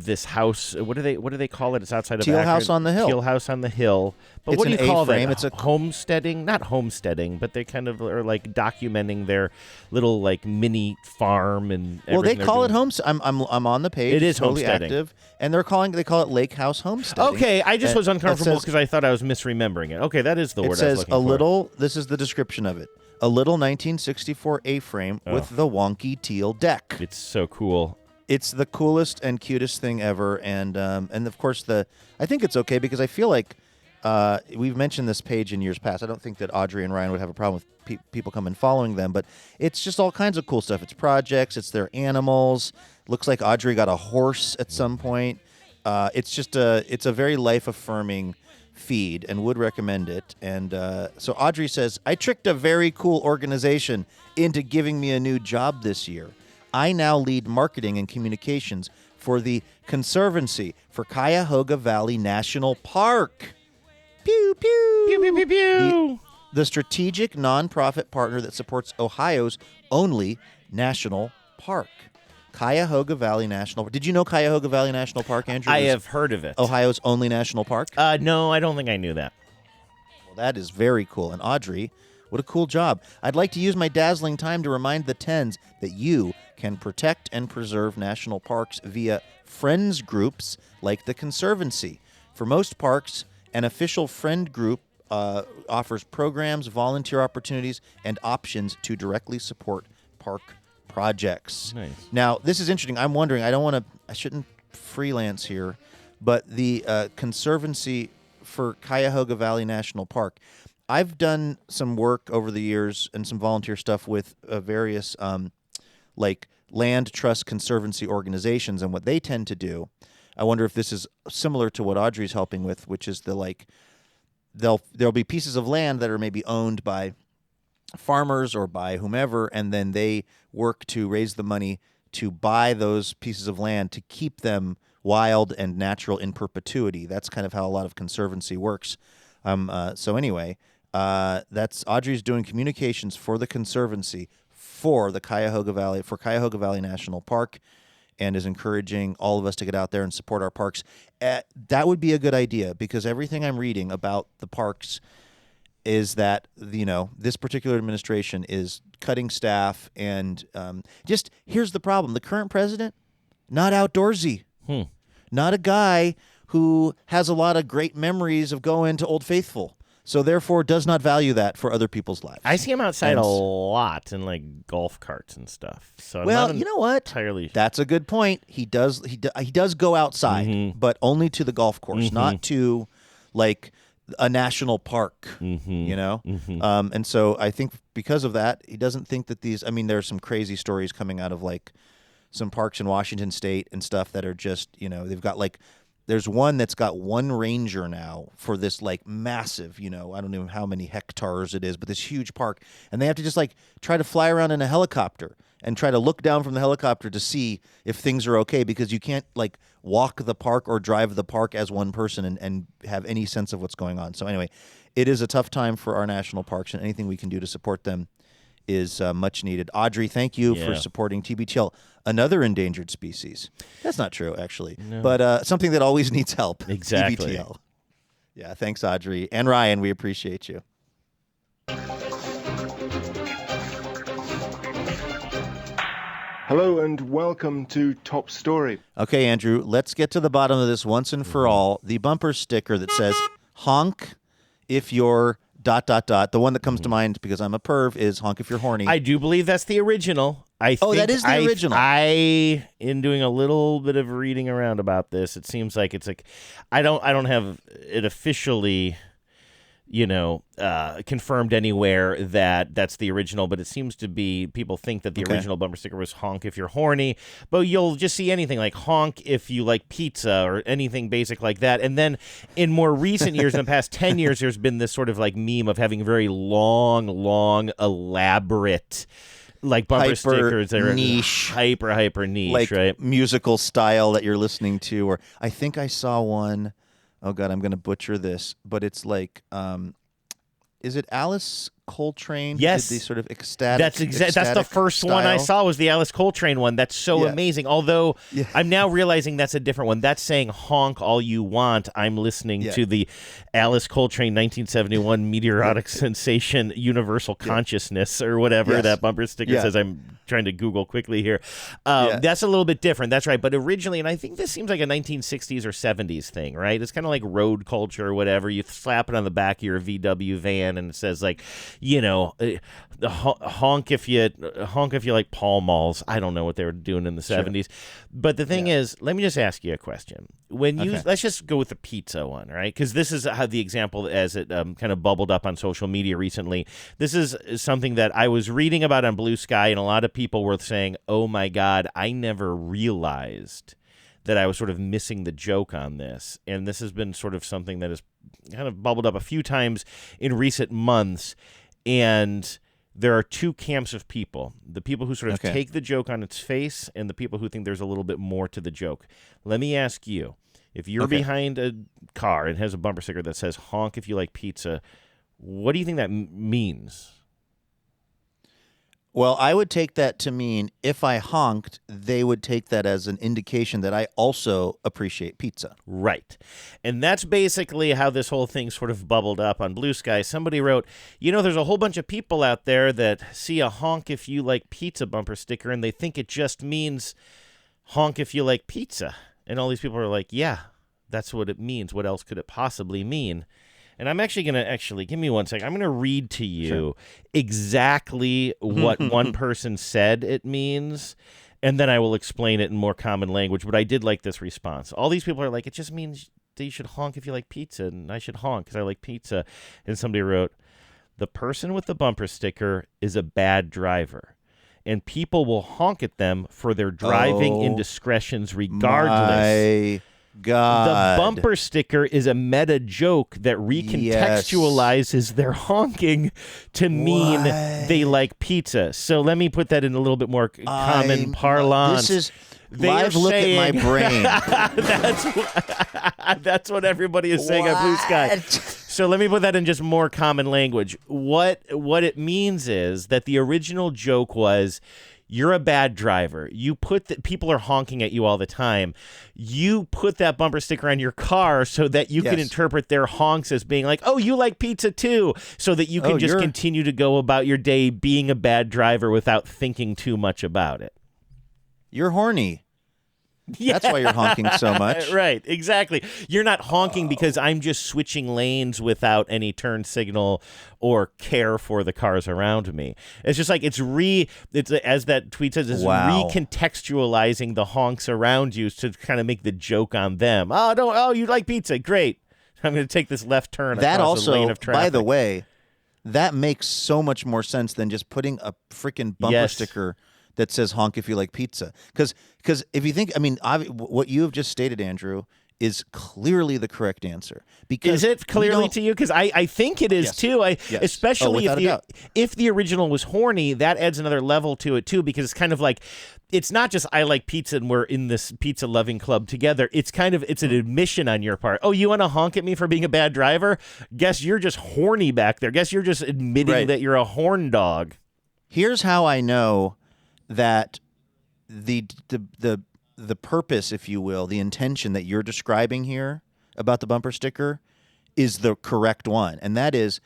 this house. What do they call it? It's outside of
Teal
Akron.
House on the Hill.
Teal House on the Hill. But
It's
what do you
an
call
A-frame.
that?
It's a
homesteading, not homesteading, but they kind of are like documenting their little like mini farm and.
Well, they
everything
call it
they're doing.
homesteading. I'm on the page.
It is
totally
homesteading.
active, and they call it Lake House Homesteading.
Okay, I just
And
was uncomfortable
it says-
because I thought I was misremembering it. Okay, that is the word I was
It says
looking
a
for.
little. This is the description of it. A little 1964 A-frame with the wonky teal deck.
It's so cool.
It's the coolest and cutest thing ever, and of course I think it's okay because I feel like we've mentioned this page in years past. I don't think that Audrey and Ryan would have a problem with people coming following them, but it's just all kinds of cool stuff. It's projects, it's their animals. Looks like Audrey got a horse at some point. It's a very life affirming feed and would recommend it. And so Audrey says, "I tricked a very cool organization into giving me a new job this year. I now lead marketing and communications for the Conservancy for Cuyahoga Valley National Park." Pew, pew.
Pew, pew, pew, pew.
The strategic nonprofit partner that supports Ohio's only national park. Cuyahoga Valley National Park. Did you know Cuyahoga Valley National Park, Andrew?
I
is
have heard of it.
Ohio's only national park?
No, I don't think I knew that.
Well, that is very cool. And Audrey, what a cool job. I'd like to use my dazzling time to remind the Tens that you can protect and preserve national parks via friends groups like the Conservancy. For most parks, an official friend group offers programs, volunteer opportunities, and options to directly support park projects.
Nice.
Now, this is interesting. I'm wondering, I shouldn't freelance here, but the Conservancy for Cuyahoga Valley National Park, I've done some work over the years and some volunteer stuff with various like land trust conservancy organizations, and what they tend to do. I wonder if this is similar to what Audrey's helping with, which is there'll be pieces of land that are maybe owned by farmers or by whomever, and then they work to raise the money to buy those pieces of land to keep them wild and natural in perpetuity. That's kind of how a lot of conservancy works. So anyway, that's Audrey's doing communications for the Conservancy for the Cuyahoga Valley National Park. and is encouraging all of us to get out there and support our parks. That would be a good idea, because everything I'm reading about the parks is that, this particular administration is cutting staff, and just here's the problem. The current president, not outdoorsy. Not a guy who has a lot of great memories of going to Old Faithful. So therefore does not value that for other people's lives.
I see him outside a lot in like golf carts and stuff. So
you know what?
Entirely.
That's a good point. He does go outside, but only to the golf course, not to like a national park. And so I think because of that, he doesn't think that these. I mean, there are some crazy stories coming out of like some parks in Washington State and stuff that are just they've got like. There's one that's got one ranger now for this like massive, I don't know how many hectares it is, but this huge park. And they have to just like try to fly around in a helicopter and try to look down from the helicopter to see if things are okay, because you can't like walk the park or drive the park as one person and have any sense of what's going on. So anyway, it is a tough time for our national parks, and anything we can do to support them is much needed. Audrey, thank you for supporting TBTL, another endangered species. That's not true, actually, but something that always needs help.
Exactly.
TBTL. Yeah, thanks, Audrey. And Ryan, we appreciate you.
Hello and welcome to Top Story.
Okay, Andrew, let's get to the bottom of this once and for all. The bumper sticker that says, honk if you're... ... The one that comes to mind, because I'm a perv, is honk if you're horny.
I do believe that's the original.
That is the original.
In doing a little bit of reading around about this, it seems like it's like I don't have it officially, confirmed anywhere that that's the original, but it seems to be, people think that the original bumper sticker was honk if you're horny, but you'll just see anything like honk if you like pizza or anything basic like that. And then in more recent years, in the past 10 years, there's been this sort of like meme of having very long, elaborate like bumper stickers that are
niche,
hyper niche,
like
right?
Musical style that you're listening to. Or I think I saw one. Oh God, I'm going to butcher this, but it's like, is it Alice Coltrane?
Yes,
the sort of ecstatic.
That's the first
style.
one I saw was the Alice Coltrane one. That's so amazing. Although I'm now realizing that's a different one. That's saying honk all you want. I'm listening to the Alice Coltrane 1971 meteoric sensation universal consciousness or whatever that bumper sticker says. I'm trying to Google quickly here. That's a little bit different. That's right. But originally, and I think this seems like a 1960s or 70s thing, right? It's kind of like road culture or whatever. You slap it on the back of your VW van and it says like, honk if you like Pall Malls. I don't know what they were doing in the 70s. But the thing is, let me just ask you a question. When you let's just go with the pizza one, right? Because this is how the example as it kind of bubbled up on social media recently. This is something that I was reading about on Blue Sky, and a lot of people were saying, "Oh my God, I never realized that I was sort of missing the joke on this." And this has been sort of something that has kind of bubbled up a few times in recent months. And there are two camps of people: the people who sort of take the joke on its face, and the people who think there's a little bit more to the joke. Let me ask you, if you're behind a car and has a bumper sticker that says honk if you like pizza, what do you think that means?
Well, I would take that to mean if I honked, they would take that as an indication that I also appreciate pizza.
Right. And that's basically how this whole thing sort of bubbled up on Blue Sky. Somebody wrote, there's a whole bunch of people out there that see a honk if you like pizza bumper sticker, and they think it just means honk if you like pizza. And all these people are like, yeah, that's what it means. What else could it possibly mean? And I'm actually going to give me 1 second. I'm going to read to you exactly what one person said it means, and then I will explain it in more common language. But I did like this response. All these people are like, it just means that you should honk if you like pizza, and I should honk because I like pizza. And somebody wrote, the person with the bumper sticker is a bad driver, and people will honk at them for their driving indiscretions regardless.
God.
The bumper sticker is a meta joke that recontextualizes their honking to mean they like pizza. So let me put that in a little bit more common parlance.
This is live look at my brain.
That's what everybody is saying on Blue Sky. So let me put that in just more common language. What it means is that the original joke was, You're a bad driver. You put people are honking at you all the time. You put that bumper sticker on your car so that you can interpret their honks as being like, oh, you like pizza too, so that you can just continue to go about your day being a bad driver without thinking too much about it.
You're horny. Yeah. That's why you're honking so much.
Right, exactly. You're not honking because I'm just switching lanes without any turn signal or care for the cars around me. It's just like it's as that tweet says, it's recontextualizing the honks around you to kind of make the joke on them. Oh, you like pizza? Great. I'm going to take this left turn across the lane of traffic.
By the way, that makes so much more sense than just putting a freaking bumper sticker that says honk if you like pizza. Because if you think, what you have just stated, Andrew, is clearly the correct answer. Because
is it clearly to you? Because I think it is too. Especially if the original was horny, that adds another level to it too. Because it's kind of like, it's not just I like pizza and we're in this pizza loving club together. It's an admission on your part. Oh, you want to honk at me for being a bad driver? Guess you're just horny back there. Guess you're just admitting that you're a horn dog.
Here's how I know that the purpose, if you will, the intention that you're describing here about the bumper sticker is the correct one. And that is,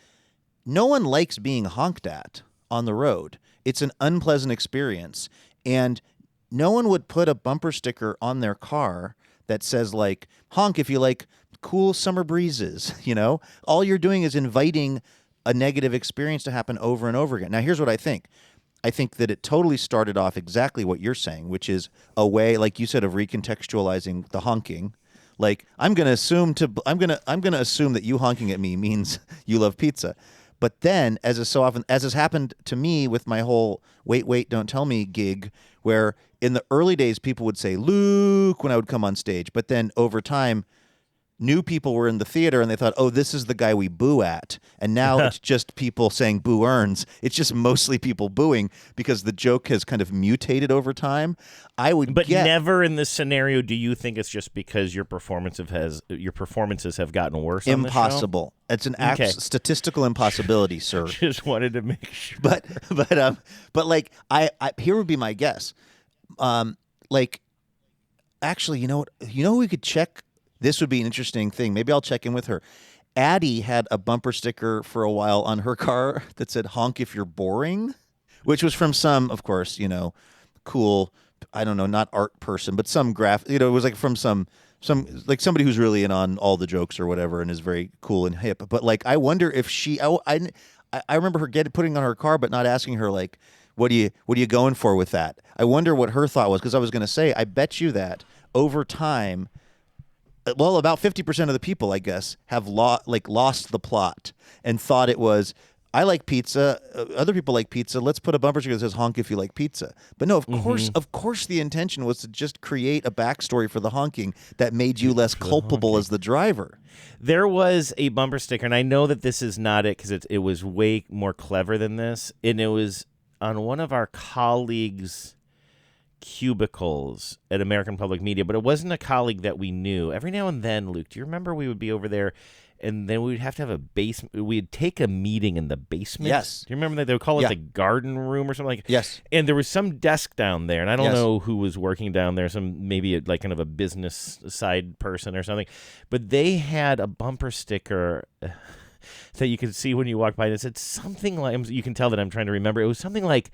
no one likes being honked at on the road. It's an unpleasant experience. And no one would put a bumper sticker on their car that says, like, honk if you like cool summer breezes. All you're doing is inviting a negative experience to happen over and over again. Now, here's what I think. I think that it totally started off exactly what you're saying, which is a way, like you said, of recontextualizing the honking. Like, I'm gonna assume that you honking at me means you love pizza. But then, as has happened to me with my whole wait, don't tell me gig, where in the early days people would say Luke when I would come on stage, but then over time, new people were in the theater and they thought, oh, this is the guy we boo at. And now it's just people saying boo earns. It's just mostly people booing because the joke has kind of mutated over time.
Never in this scenario do you think it's just because your performances have gotten worse.
Impossible. It's an statistical impossibility, sir.
Just wanted to make sure.
But like I here would be my guess. Actually, you know what? We could check. This would be an interesting thing. Maybe I'll check in with her. Addie had a bumper sticker for a while on her car that said honk if you're boring, which was from some, of course, cool, I don't know, not art person, but some it was like from some like somebody who's really in on all the jokes or whatever and is very cool and hip. But like, I wonder if I remember her putting on her car, but not asking her, like, what are you going for with that? I wonder what her thought was, because I was going to say, I bet you that over time, well, about 50% of the people, I guess, have lost the plot and thought it was, I like pizza, other people like pizza, let's put a bumper sticker that says honk if you like pizza. But no, of course the intention was to just create a backstory for the honking that made you less culpable as the driver.
There was a bumper sticker, and I know that this is not it because it was way more clever than this, and it was on one of our colleagues' cubicles at American Public Media, but it wasn't a colleague that we knew. Every now and then, Luke, do you remember we would be over there and then we would have to have a basement? We'd take a meeting in the basement.
Yes.
Do you remember that? They would call it the garden room or something like that?
Yes.
And there was some desk down there, and I don't know who was working down there, maybe like kind of a business side person or something, but they had a bumper sticker that you could see when you walk by, and it said something like, you can tell that I'm trying to remember, it was something like,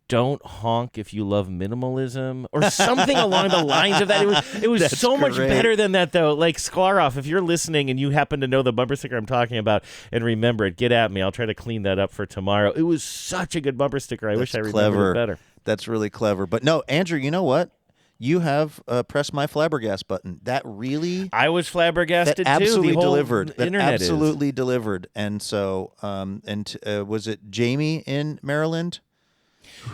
don't honk if you love minimalism, or something along the lines of that. It was so much better than that, though. Like, Sklarov, if you're listening and you happen to know the bumper sticker I'm talking about and remember it, get at me. I'll try to clean that up for tomorrow. It was such a good bumper sticker. I wish I remembered it better.
That's really clever. But no, Andrew, you know what? You have pressed my flabbergast button. That really...
I was flabbergasted,
that absolutely
too. The whole
delivered. That
internet
absolutely delivered. And so, was it Jamie in Maryland?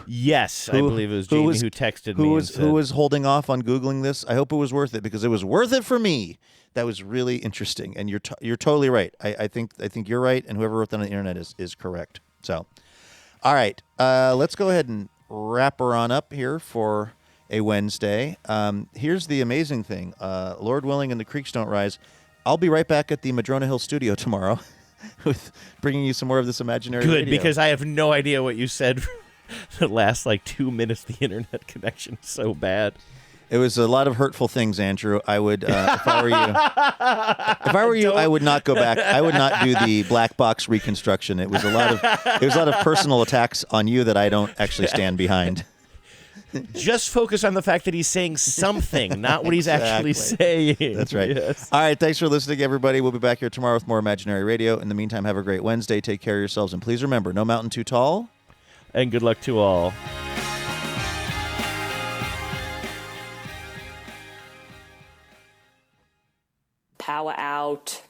Yes, I believe it was Jamie who texted me.
Who was holding off on Googling this? I hope it was worth it, because it was worth it for me. That was really interesting, and you're totally right. I think you're right, and whoever wrote that on the internet is correct. So, all right, let's go ahead and wrap her on up here for a Wednesday. Here's the amazing thing. Lord willing and the creeks don't rise, I'll be right back at the Madrona Hill studio tomorrow with bringing you some more of this imaginary radio.
Good, because I have no idea what you said The last 2 minutes, the internet connection is so bad.
It was a lot of hurtful things, Andrew. I would, if I were you, I would not go back. I would not do the black box reconstruction. It was a lot of personal attacks on you that I don't actually stand behind.
Just focus on the fact that he's saying something, not what he's actually saying.
That's right.
Yes.
All right, thanks for listening, everybody. We'll be back here tomorrow with more Imaginary Radio. In the meantime, have a great Wednesday. Take care of yourselves, and please remember, no mountain too tall.
And good luck to all.
Power out.